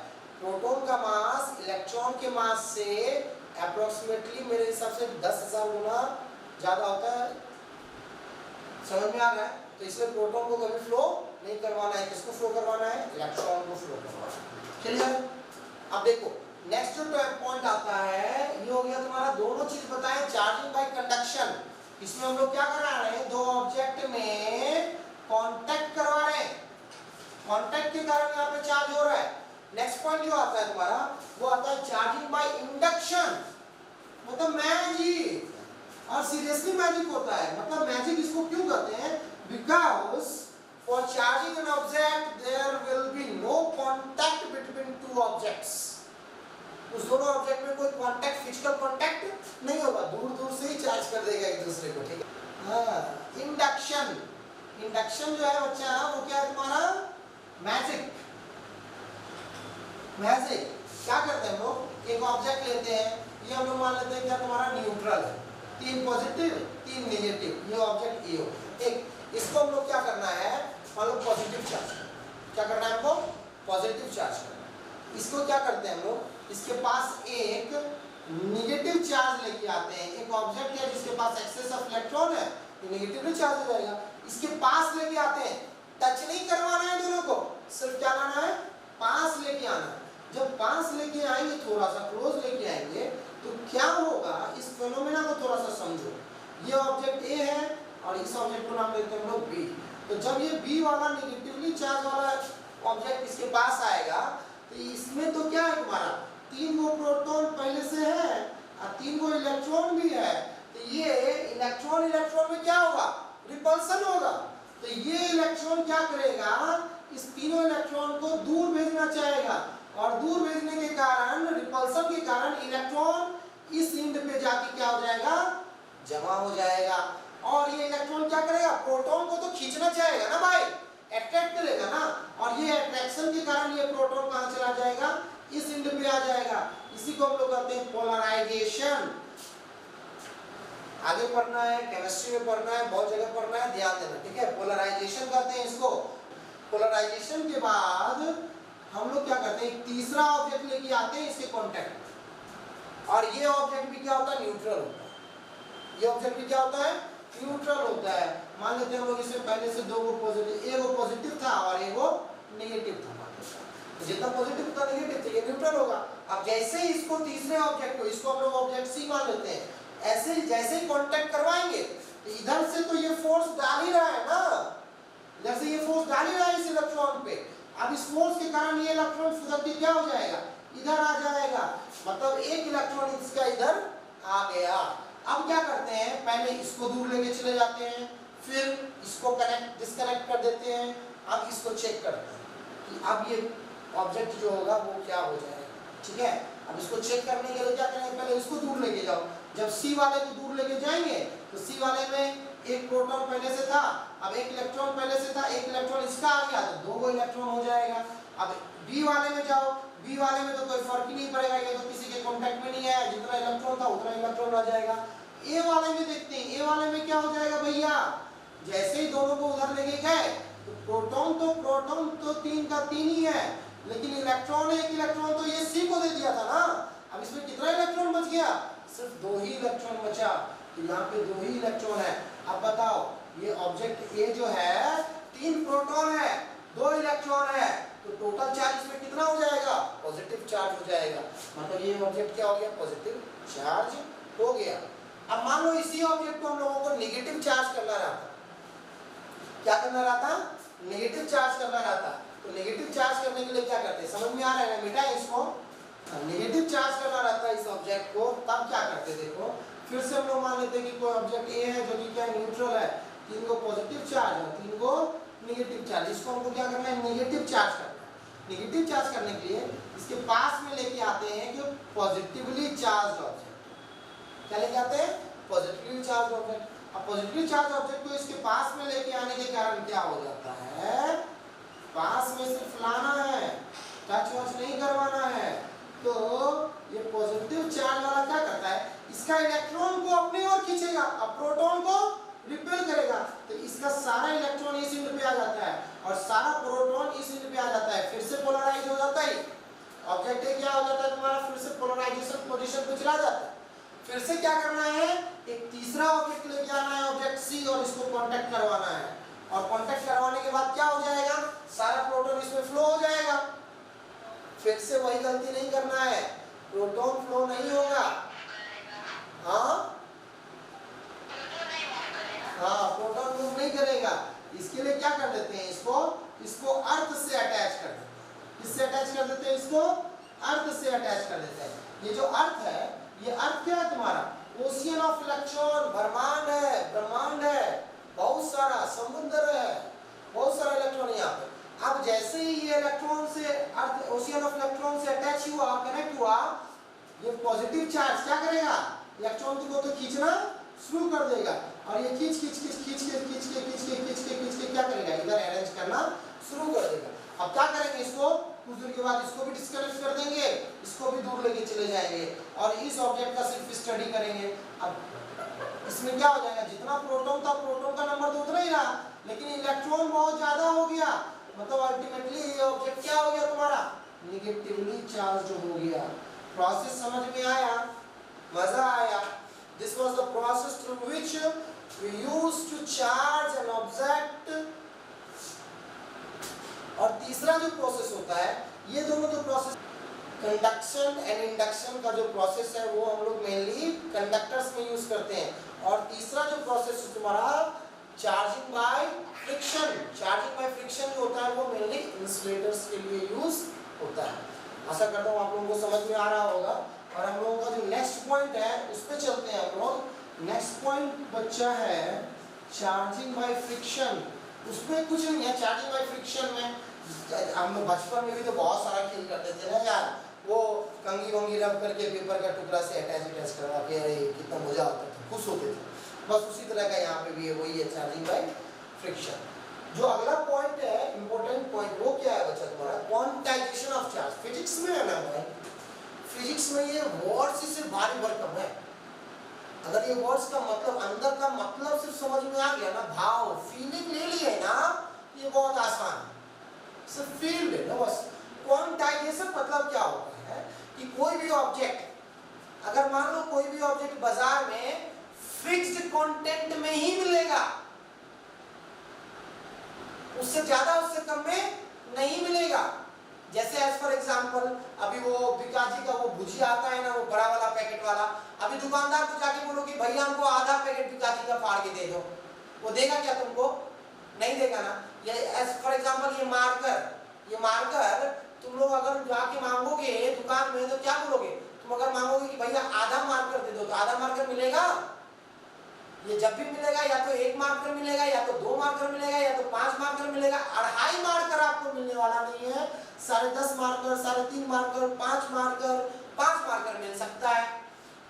प्रोटॉन का मास इलेक्ट्रॉन के मास से अप्रोक्सीमेटली मेरे हिसाब से 10,000 गुना ज्यादा होता है। समझ में आ रहा है? तो इसलिए प्रोटॉन को कभी फ्लो नहीं करवाना है, किसको फ्लो करवाना है, इलेक्ट्रॉन को फ्लो करवाना है। क्लियर? अब देखो नेक्स्ट जो पॉइंट आता है, ये हो गया तुम्हारा, दोनों चीज बताएं, चार्जिंग बाय कंडक्शन। इसमें हम लोग क्या करा रहे हैं, दो ऑब्जेक्ट में कांटेक्ट करवा रहे हैं, कांटेक्ट के कारण यहाँ पे चार्ज हो रहा है। नेक्स्ट पॉइंट जो आता है तुम्हारा, वो आता है चार्जिंग बाय इंडक्शन, मतलब मैजिक। और सीरियसली मैजिक होता है, मतलब मैजिक इसको क्यों कहते हैं, because for charging an object there will be no contact between two objects. उस दोनों ऑब्जेक्ट में कोई कांटेक्ट, फिजिकल कांटेक्ट नहीं होगा, दूर दूर से ही चार्ज कर देगा एक दूसरे को, ठीक है। हाँ, इंडक्शन, इंडक्शन जो है बच्चा, वो क्या है तुम्हारा, मैजिक। मैजिक क्या करते हैं हम लोग, एक ऑब्जेक्ट लेते हैं, ये हम लोग मान लेते हैं क्या तुम्हारा न्यूट्रल है, 3 पॉजिटिव 3 नेगेटिव, ये ऑब्जेक्ट ए हो, एक, इसको हम लोग क्या करना है, मान लो पॉजिटिव चार्ज, क्या करना है हमको, पॉजिटिव चार्ज करना है। इसको क्या करते हैं हम लोग, इसके पास एक नेगेटिव चार्ज लेके आते हैं, एक ऑब्जेक्ट है जिसके पास एक्सेस ऑफ इलेक्ट्रॉन है, ये नेगेटिवली चार्ज हो जाएगा, इसके पास लेके आते हैं, टच नहीं करवाना है दोनों को, सिर्फ क्या लाना है, पास लेके आना है। जब पास लेके आएंगे, थोड़ा सा क्लोज लेके आएंगे, तो क्या होगा, इस फिनोमेना को थोड़ा सा समझो। ये ऑब्जेक्ट ए है और इस ऑब्जेक्ट को नाम देते हैं हम लोग बी। तो जब ये बी वाला नेगेटिवली चार्ज वाला ऑब्जेक्ट इसके पास आएगा, तो इसमें तो क्या है तुम्हारा, 3 गो प्रोटॉन पहले से है और 3 गो इलेक्ट्रॉन भी है, तो ये इलेक्ट्रॉन इलेक्ट्रॉन में क्या होगा, रिपल्सन होगा। तो ये इलेक्ट्रॉन क्या करेगा, इस तीनों इलेक्ट्रॉन को दूर भेजना चाहेगा और दूर भेजने के कारण, रिपल्सन के कारण इलेक्ट्रॉन इस एंड पे जाके क्या हो जाएगा, जमा हो जाएगा। और ये इलेक्ट्रॉन क्या करेगा, प्रोटॉन को तो खींचना चाहेगा ना भाई, अट्रैक्ट करेगा ना, और ये अट्रैक्शन के कारण ये प्रोटॉन कहां चला जाएगा, इस एंड पे आ जाएगा। इसी को हम लोग कहते हैं पोलराइजेशन। आगे पढ़ना है, केमिस्ट्री में पढ़ना है, बहुत जगह पढ़ना है, ध्यान देना, ठीक है। पोलराइजेशन कहते हैं इसको। पोलराइजेशन के बाद हम लोग क्या करते हैं, एक तीसरा ऑब्जेक्ट लेके आते हैं इसके कांटेक्ट, और ये ऑब्जेक्ट भी क्या होता है, न्यूट्रल होता है। ये ऑब्जेक्ट भी क्या होता है, न्यूट्रल होता है। मान लेते हैं हम लोग इसमें पहले से दो को पॉजिटिव, एक वो पॉजिटिव था और एक वो नेगेटिव था, तो जितना पॉजिटिव था नेगेटिव था, ये न्यूट्रल होगा। अब जैसे ही इसको तीसरे ऑब्जेक्ट को, इसको हम लोग ऑब्जेक्ट सी मान लेते हैं, ऐसे ही जैसे ही कांटेक्ट करवाएंगे तो इधर से तो ये फोर्स डाल ही रहा है ना, इधर से ये फोर्स डाल ही रहा है इस इलेक्ट्रॉन पे। अब इस फोर्स के कारण ये इलेक्ट्रॉन फुदक के क्या हो जाएगा, इधर आ जाएगा, मतलब एक इलेक्ट्रॉन इसका इधर आ गया। अब क्या करते हैं, पहले इसको दूर लेके चले जाते हैं, फिर इसको कनेक्ट डिस्कनेक्ट कर देते हैं, अब इसको चेक करते हैं कि अब ये ऑब्जेक्ट जो होगा वो क्या हो जाएगा, ठीक है। अब इसको चेक करने के लिए क्या करेंगे, पहले इसको दूर लेके जाओ। जब सी वाले को दूर लेके जाएंगे तो सी वाले में एक प्रोटॉन पहले से था, अब एक इलेक्ट्रॉन पहले से था, एक इलेक्ट्रॉन इसका आ गया तो दो इलेक्ट्रॉन हो जाएगा। अब बी वाले में जाओ, बी वाले में तो कोई फर्क ही नहीं पड़ेगा, ये तो किसी के कांटेक्ट में नहीं है, जितना इलेक्ट्रॉन था उतना इलेक्ट्रॉन आ जाएगा। ए वाले में देखते हैं, ए वाले में क्या हो जाएगा भैया, जैसे ही दोनों को उधर लेके गए तो प्रोटॉन तो तीन का तीन ही है, लेकिन इलेक्ट्रॉन, एक इलेक्ट्रॉन तो ये सी को दे दिया था ना। अब इसमें कितना इलेक्ट्रॉन बच गया, सिर्फ दो ही इलेक्ट्रॉन बचा, तो यहाँ पे दो ही इलेक्ट्रॉन है। अब बताओ ये ऑब्जेक्ट ए जो है, तीन प्रोटॉन है, दो इलेक्ट्रॉन है, तो टोटल चार्ज इसमें कितना हो जाएगा, पॉजिटिव चार्ज हो जाएगा, मतलब ये ऑब्जेक्ट क्या हो गया, पॉजिटिव चार्ज हो गया। अब मान लो इसी ऑब्जेक्ट को हम लोगों को नेगेटिव चार्ज करना रहा था, क्या करना रहा था, नेगेटिव चार्ज करना रहा था, तो नेगेटिव चार्ज करने के लिए क्या करते हैं, समझ में आ रहा है ना बेटा, इसको नेगेटिव चार्ज करना रहता है इस ऑब्जेक्ट को, तब क्या करते, देखो फिर से हम लोग मान लेते हैं कि कोई ऑब्जेक्ट ए है जो कि क्या न्यूट्रल है, तीन को पॉजिटिव चार्ज है, तीन को नेगेटिव चार्ज, इसको हमको क्या करना है, नेगेटिव चार्ज करना है। नेगेटिव चार्ज करने के लिए इसके पास में लेके आते हैं कि पॉजिटिवली चार्ज ऑब्जेक्ट, क्या लेके आते हैं, पॉजिटिवली चार्ज ऑब्जेक्ट। अब पॉजिटिवली चार्ज ऑब्जेक्ट को इसके पास में लेके आने के कारण क्या हो जाता है, पास में सिर्फ लाना है, टच वच नहीं करवाना है, तो ये पॉजिटिव चार्ज वाला क्या करता है, इसका इलेक्ट्रॉन को अपनी ओर खींचेगा, अब प्रोटॉन को रिपेल करेगा, तो इसका सारा इलेक्ट्रॉन इस एंड पे आ जाता है और सारा प्रोटॉन इस एंड पे आ जाता है, फिर से पोलराइज हो जाता है ऑब्जेक्ट। ए क्या हो जाता है तुम्हारा, फिर से पोलराइजेशन पोजीशन पे चला जाता है। फिर से क्या करना है, एक तीसरा ऑब्जेक्ट लेके आना है, ऑब्जेक्ट सी, और इसको कांटेक्ट करवाना है, और कांटेक्ट करवाने के बाद क्या हो जाएगा, सारा प्रोटॉन इसमें फ्लो हो जाएगा। फिर से वही गलती नहीं करना है, प्रोटॉन फ्लो नहीं होगा, हाँ प्रोटॉन मूव नहीं करेगा। इसके लिए क्या कर देते हैं, इसको अर्थ से अटैच कर देते हैं, किससे अटैच कर देते हैं, इसको अर्थ से अटैच कर देते हैं। ये जो अर्थ है, ये अर्थ क्या है तुम्हारा, ओशियन ऑफ इलेक्ट्रॉन, ब्रह्मांड है, बहुत सारा समुद्र है, बहुत सारा इलेक्ट्रॉन यहाँ पे। अब जैसे ही ये इलेक्ट्रॉन से अर्थ, ओशियन ऑफ इलेक्ट्रॉन से अटैच हुआ, कनेक्ट हुआ, ये पॉजिटिव चार्ज क्या करेगा, इलेक्ट्रॉन को तो खींचना शुरू कर देगा, और ये खींच के क्या करेगा, इधर अरेंज करना शुरू कर देगा। अब क्या करेंगे, इसको कुछ देर के बाद इसको भी डिस्कनेक्ट कर देंगे, इसको भी दूर लेके चले जाएंगे, और इस ऑब्जेक्ट का सिर्फ स्टडी करेंगे। अब इसमें क्या हो जाएगा, जितना प्रोटॉन था, प्रोटॉन का नंबर तो उतना ही रहा, लेकिन इलेक्ट्रॉन बहुत ज्यादा हो गया, मतलब अल्टीमेटली ये ऑब्जेक्ट क्या हो गया तुम्हारा, नेगेटिवली चार्ज हो गया। प्रोसेस समझ में आया, मजा आया। This was the process through which we used to charge an object। और तीसरा जो प्रोसेस होता है, ये दोनों जो प्रोसेस, कंडक्शन एंड इंडक्शन का जो प्रोसेस है वो हम लोग मेनली कंडक्टर्स में यूज करते हैं, और तीसरा जो प्रोसेस है तुम्हारा charging by friction. Charging by friction जो होता है वो मेनली इंसुलेटर्स के लिए यूज होता है। आशा करता हूँ आप लोगों को समझ में आ रहा होगा। और हम लोगों का जो नेक्स्ट पॉइंट है उस पर चलते हैं हम लोग। नेक्स्ट पॉइंट बच्चा है चार्जिंग बाय फ्रिक्शन। उसमें कुछ नहीं है चार्जिंग बाय फ्रिक्शन में, हम लोग बचपन में भी तो बहुत सारा खेल करते थे ना यार, वो कंघी वंगी रब करके पेपर का टुकड़ा से अटैच करवा के, अरे कितना मजा आता था, खुश होते थे। बस उसी तरह का यहाँ पे भी है, वही है चार्जिंग बाय फ्रिक्शन। जो अगला पॉइंट है, इंपॉर्टेंट पॉइंट, वो क्या है बच्चा तुम्हारा? Quantization of charge. फिजिक्स में है ना भाई, फिजिक्स में ये वर्ड्स से भारी भरकम है। अगर ये वर्ड्स का मतलब, अंदर का मतलब सिर्फ समझ में आ गया ना, भाव फीलिंग ले लिए ना, ये बहुत आसान है, सिर्फ फील लेना बस। क्वांटाइजेशन मतलब क्या होता है कि कोई भी ऑब्जेक्ट, अगर मान लो कोई भी ऑब्जेक्ट बाजार में फिक्स्ड कंटेंट में ही मिलेगा, उससे ज्यादा उससे कम में नहीं मिलेगा। जैसे एज फॉर एग्जांपल, अभी वो बिकाजी का वो भुजिया आता है ना, वो बड़ा वाला पैकेट वाला, अभी दुकानदार को जाके बोलो कि भैया हमको आधा पैकेट बिकाजी का फाड़ के दे दो, वो देगा क्या तुमको? नहीं देगा ना। ये एज फॉर एग्जांपल ये मार्कर तुम लोग अगर जाके मांगोगे दुकान में तो क्या बोलोगे? तुम अगर मांगोगे कि भैया आधा मार्कर दे दो, तो आधा मार्कर मिलेगा? ये जब भी मिलेगा या तो 1 मार्कर मिलेगा, या तो 2 मार्कर मिलेगा, या तो 5 मार्कर मिलेगा। 2.5 मार्कर आपको मिलने वाला नहीं है, 10.5 मार्कर, 3.5 मार्कर, 5 मार्कर, 5 मार्कर मिल सकता है।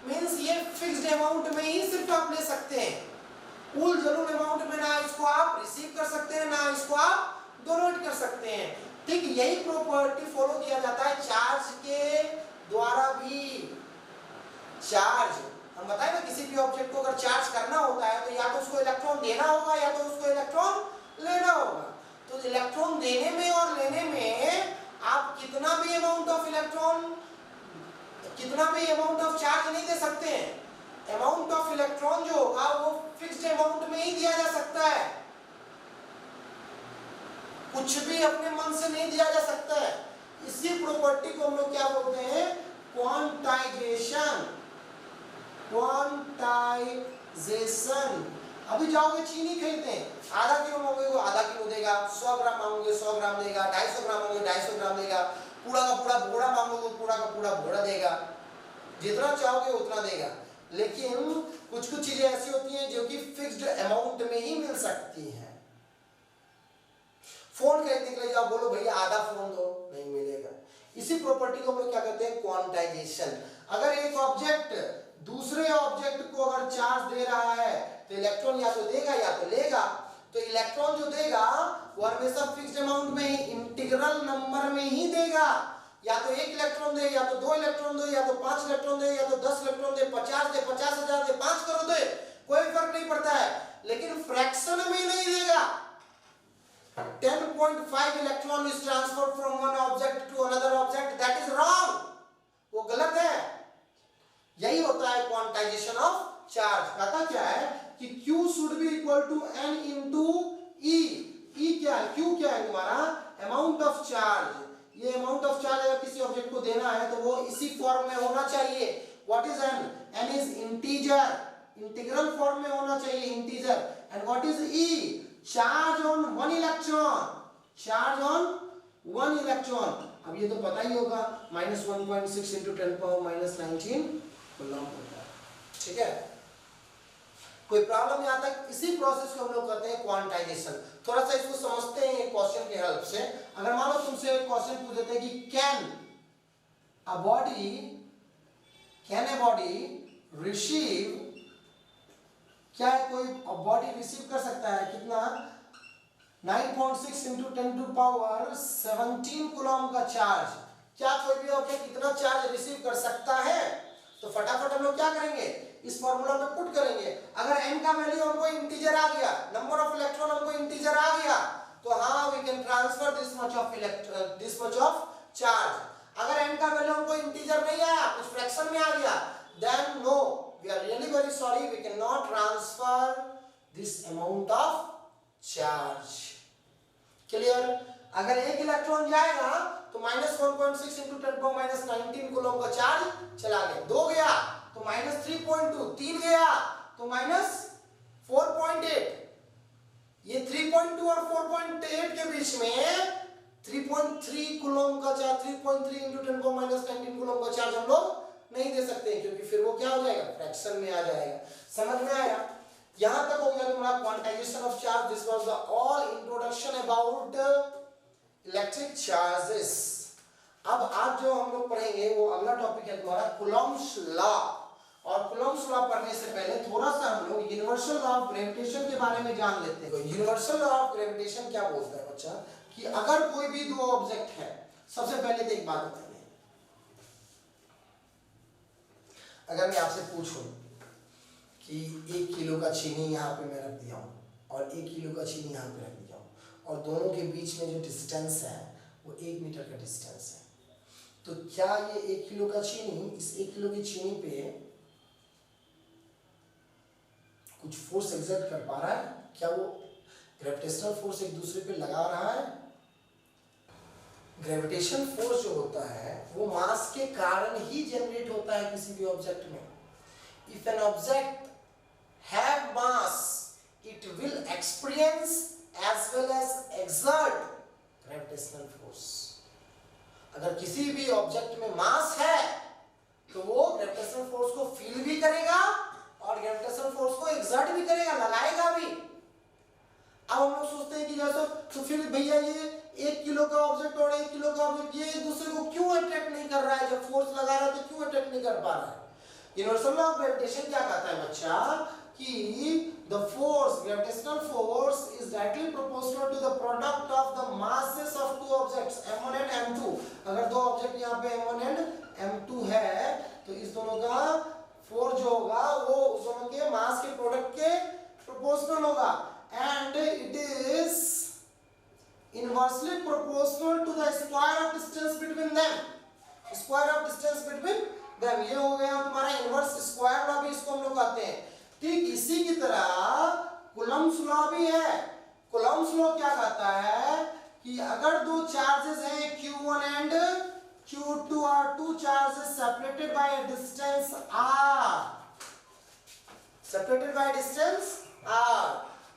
मींस ये फिक्स्ड अमाउंट में ही सिर्फ आप ले सकते हैं। उल जलूल अमाउंट में ना इसको आप रिसीव कर सकते हैं, ना इसको आप डोनेट कर सकते हैं। ठीक यही प्रॉपर्टी फॉलो किया जाता है चार्ज के द्वारा भी। चार्ज, हम बताएं ना, किसी भी ऑब्जेक्ट को अगर चार्ज करना होता है तो या तो उसको इलेक्ट्रॉन देना होगा या तो उसको इलेक्ट्रॉन लेना होगा। तो इलेक्ट्रॉन देने में और लेने में आप कितना भी अमाउंट ऑफ चार्ज नहीं दे सकते हैं। अमाउंट ऑफ इलेक्ट्रॉन जो होगा वो फिक्स्ड अमाउंट में ही दिया जा सकता है, कुछ भी अपने मन से नहीं दिया जा सकता है। इसी प्रॉपर्टी को हम लोग क्या बोलते हैं? क्वांटाइजेशन। क्वांटाइजेशन। अभी जाओगे चीनी खरीदते हैं, आधा किलो मांगोगे वो आधा किलो देगा, 100 ग्राम मांगोगे 100 ग्राम देगा, 250 ग्राम मांगोगे 250 ग्राम देगा, पूरा का पूरा बोरा मांगोगे पूरा का पूरा बोरा देगा, जितना चाहोगे उतना देगा। लेकिन कुछ कुछ चीजें ऐसी होती हैं जो कि फिक्स्ड अमाउंट में ही मिल सकती हैं। फोन खरीदने के लिए जाओ, बोलो भैया आधा फोन दो, नहीं मिलेगा। इसी प्रॉपर्टी को हम लोग क्या कहते हैं? क्वांटाइजेशन। अगर एक ऑब्जेक्ट दूसरे ऑब्जेक्ट को अगर चार्ज दे रहा है तो इलेक्ट्रॉन या तो देगा या तो लेगा। तो इलेक्ट्रॉन जो देगा वो हमेशा फिक्स्ड अमाउंट में ही, इंटीग्रल नंबर में ही देगा। या तो 1 इलेक्ट्रॉन दे, या तो 2 इलेक्ट्रॉन दे, या तो 5 इलेक्ट्रॉन दे, या तो 10 इलेक्ट्रॉन दे, 50 दे, 50,000 दे, 5 करोड़ दे, कोई फर्क नहीं पड़ता है। लेकिन फ्रैक्शन में नहीं देगा। 10.5 electron is transferred from one object to another object, that is wrong, वो गलत है। यही होता है क्वांटाइजेशन ऑफ चार्ज। कहता क्या है कि Q should be equal to N into E। E क्या है? Q क्या है तुम्हारा? Amount of charge. ये अमाउंट ऑफ चार्ज अगर किसी ऑब्जेक्ट को देना है तो वो इसी फॉर्म में होना चाहिए। What is N? N is integer, integral form में होना चाहिए, integer. And what is E? Charge on 1 electron, charge on 1 electron. अब ये तो पता ही होगा, -1.6 इंटू 10⁻⁻19 कूलम होता है। ठीक है, कोई प्रॉब्लम यहाँ तक? इसी प्रोसेस को हम लोग करते हैं क्वांटाइजेशन। थोड़ा सा इसको समझते हैं क्वेश्चन की हेल्प से। अगर मान लो तुमसे एक क्वेश्चन पूछ देते हैं कि कैन अ बॉडी रिसीव, क्या है कोई बॉडी रिसीव कर सकता है कितना? 9.6 इंटू 10⁻17 कूलम का चार्ज। क्या कोई भी ऑब्जेक्ट इतना चार्ज रिसीव कर सकता है? तो फटाफट हम लोग क्या करेंगे? इस फॉर्मूला में पुट करेंगे। अगर n का वैल्यू हमको इंटीजर आ गया, नंबर ऑफ इलेक्ट्रॉन हमको इंटीजर आ गया, तो हाँ we can transfer this much of charge. अगर n का वैल्यू हमको इंटीजर नहीं आया, कुछ फ्रैक्शन में आ गया, then no, we are really very sorry, we can not transfer this amount of charge. Clear? अगर 1 इलेक्ट्रॉन जाएगा तो -1.6 इंटू 10⁻⁻19 कूलम का चार्ज चला गया। 2 गया तो -3.2, 3 गया तो -4.8। ये 3.2 और 4.8 के बीच में 3.3 कूलम का चार्ज, 3.3 इंटू 10⁻⁻19 कूलम का चार्ज हम लोग नहीं दे सकते, क्योंकि फिर वो क्या हो जाएगा? फ्रैक्शन में आ जाएगा। समझ में आया? यहां तक हो गया तुम्हारा quantization of charge. This was the all introduction about electric charges. अब आज जो हम लोग पढ़ेंगे वो अगला टॉपिक है तुम्हारा कूलॉम्स लॉ। और कूलॉम्स लॉ पढ़ने से पहले थोड़ा सा हम लोग यूनिवर्सल लॉ ऑफ ग्रेविटेशन के बारे में जान लेते हैं। यूनिवर्सल लॉ ऑफ ग्रेविटेशन क्या बोलता है बच्चा, कि अगर कोई भी दो ऑब्जेक्ट है, सबसे पहले तो एक बात बताइए, अगर मैं आपसे पूछूं कि 1 किलो का चीनी यहाँ पे मैं रख दिया हूँ और 1 किलो का चीनी यहाँ पे रख दिया हूँ, और दोनों के बीच में जो डिस्टेंस है वो 1 मीटर का डिस्टेंस है, तो क्या ये 1 किलो का चीनी इस 1 किलो की चीनी पे कुछ फोर्स एक्सर्ट कर पा रहा है? क्या वो ग्रेविटेशनल फोर्स एक दूसरे पे लगा रहा है? ग्रेविटेशन फोर्स जो होता है वो मास के कारण ही जनरेट होता है किसी भी ऑब्जेक्ट में। If an object have mass it will experience as well as exert gravitational force। अगर किसी भी ऑब्जेक्ट में मास है तो वो ग्रेविटेशनल फोर्स को फील भी करेगा और ग्रेविटेशनल फोर्स को एक्सर्ट भी करेगा, लगाएगा भी। अब हम लोग सोचते हैं कि जैसे तो फिर भैया ये 1 किलो का ऑब्जेक्ट और 1 किलो का ऑब्जेक्ट ये एक दूसरे को क्यों अट्रैक्ट नहीं कर रहा है? जब फोर्स लगा रहा है तो क्यों अट्रैक्ट नहीं कर पा रहा है? यूनिवर्सल लॉ ऑफ ग्रेविटेशन क्या कहता है बच्चा, कि the force, gravitational force is directly proportional to the product of the masses of two objects m1 and m2। अगर दो ऑब्जेक्ट यहाँ पे m1 and m2 है तो इस दोनों का फोर्स जो होगा वो उस दोनों के मास के प्रोडक्ट के प्रोपोर्शनल होगा, and it is inversely proportional to the square of distance between them। square of distance between them ये हो गया तुम्हारा इनवर्स स्क्वायर लॉ, भी इसको हम लोग कहते हैं। ठीक इसी की तरह कूलम्स लॉ भी है। कूलम्स लॉ क्या कहता है कि अगर दो चार्जेस हैं Q1 and Q2 are two charges separated by a distance r, separated by a distance r,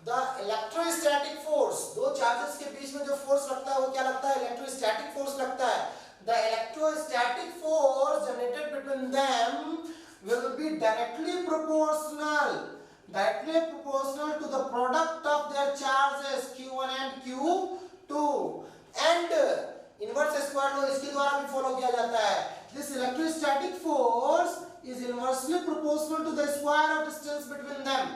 the electrostatic force, दो चार्जेस के बीच में जो फोर्स लगता है वो क्या लगता है? इलेक्ट्रोस्टैटिक फोर्स लगता है। The electrostatic force generated between them will be directly proportional to the product of their charges Q1 and Q2, and inverse square law इसके द्वारा भी फॉलो किया जाता है। This electrostatic force is inversely proportional to the square of distance between them।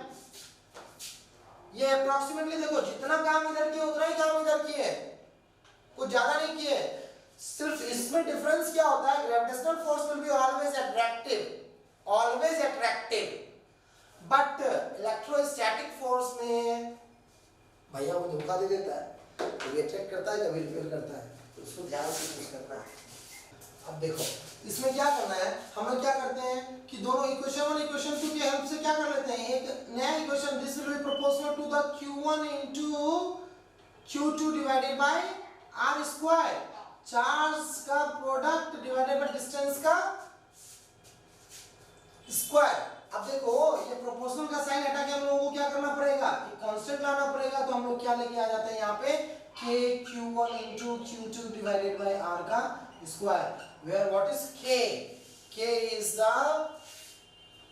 ये approximately देखो जितना काम इधर किए उतना ही काम इधर किए, कुछ ज्यादा नहीं किए। सिर्फ इसमें डिफरेंस क्या होता है, gravitational force will be always attractive, but electrostatic force में भैया वो धोखा दे देता है, कभी अट्रैक्ट करता है कभी रिपेल करता है, तो उसको ध्यान से यूज करना है। अब देखो इसमें क्या करना है, हम लोग क्या करते हैं कि दोनों इक्वेशन 1 इक्वेशन 2 की हेल्प से क्या कर लेते हैं, एक नया equation, this will be proportional to the Q1 into Q2 divided by r square, charge का प्रोडक्ट डिवाइडेड बाय डिस्टेंस का स्क्वायर। अब देखो ये प्रोपोर्शनल का साइन हटा के हम लोगों को क्या करना पड़ेगा, कांस्टेंट लाना पड़ेगा, तो हम लोग क्या लेके आ जाते हैं यहाँ पे k Q1 into Q2 divided by r का square, where what is k is the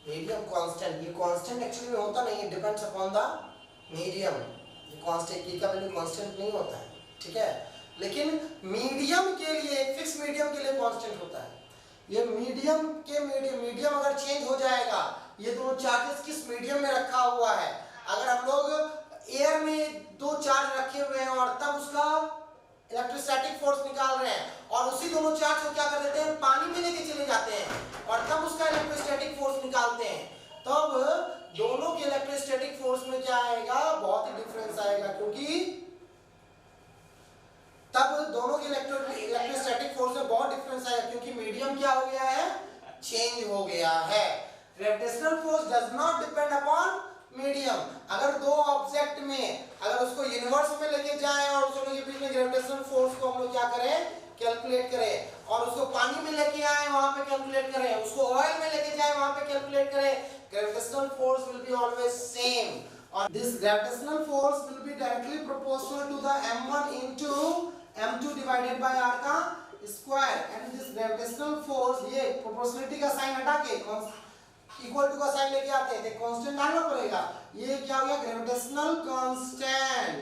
medium constant. ये कांस्टेंट एक्चुअली में होता नहीं है, डिपेंड्स अपॉन द मीडियम। ये कांस्टेंट k का वैल्यू कांस्टेंट नहीं होता है, ठीक है, लेकिन मीडियम के लिए, एक फिक्स मीडियम के लिए कांस्टेंट होता है। ये मीडियम अगर चेंज हो जाएगा, ये दोनों चार्जेस किस मीडियम में रखा हुआ है, अगर हम लोग एयर में दो चार्ज रखे हुए हैं और तब उसका इलेक्ट्रोस्टैटिक फोर्स निकाल रहे हैं और उसी दोनों चार्ज को क्या कर देते हैं, पानी में लेके चले जाते हैं और तब उसका इलेक्ट्रोस्टैटिक फोर्स निकालते हैं, तब दोनों के इलेक्ट्रोस्टैटिक फोर्स में क्या आएगा, बहुत ही डिफरेंस आएगा, क्योंकि तब दोनों के इलेक्ट्रोस्टैटिक फोर्स में बहुत डिफरेंस आएगा, क्योंकि मीडियम क्या हो गया है, चेंज हो गया है। Gravitational force does not depend upon medium. अगर दो ऑब्जेक्ट में अगर उसको यूनिवर्स में लेके जाएं और दोनों के बीच में ग्रेविटेशनल फोर्स को हम लोग क्या करें, कैलकुलेट करें, और उसको पानी में लेके आए वहां पे कैलकुलेट करें, उसको ऑयल में लेके जाए वहां पे कैलकुलेट करें, gravitational force will be always same, और this gravitational force will be directly proportional to the m1 into m2 divided by r का square, and this gravitational force, ये प्रोपोर्शनलिटी का साइन हटा के इक्वल टू का साइन लेके आते हैं, तो कांस्टेंट डालना पड़ेगा, ये क्या हो गया, ग्रेविटेशनल कांस्टेंट,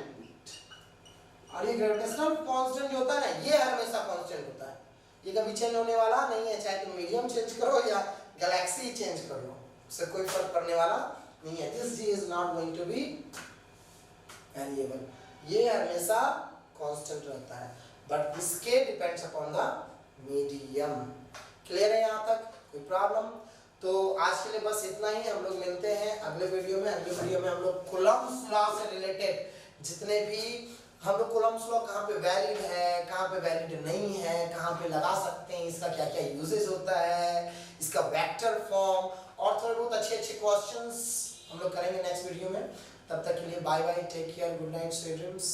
और ये ग्रेविटेशनल कांस्टेंट जो होता है ना, ये हमेशा कांस्टेंट होता है, ये कभी चेंज होने वाला नहीं है, चाहे तुम मीडियम चेंज करो या गैलेक्सी चेंज कर लो, उससे कोई फर्क पड़ने वाला नहीं है। This G is not going to be variable, ये हमेशा कांस्टेंट रहता है, but this K depends upon the medium. Clear है यहाँ तक? कोई प्रॉब्लम? तो आज के लिए बस इतना ही, हम लोग मिलते हैं अगले वीडियो में। अगले वीडियो में हम लोग कूलम्ब्स लॉ से रिलेटेड जितने भी हम लोग कूलम्ब्स लॉ कहाँ पे वैलिड है, कहाँ पे वैलिड नहीं है, कहाँ पे लगा सकते हैं, इसका क्या क्या यूजेस होता है, इसका वेक्टर फॉर्म और थोड़े बहुत अच्छे अच्छे क्वेश्चंस हम लोग करेंगे नेक्स्ट वीडियो में। तब तक के लिए bye bye, take care, good night, sweet dreams.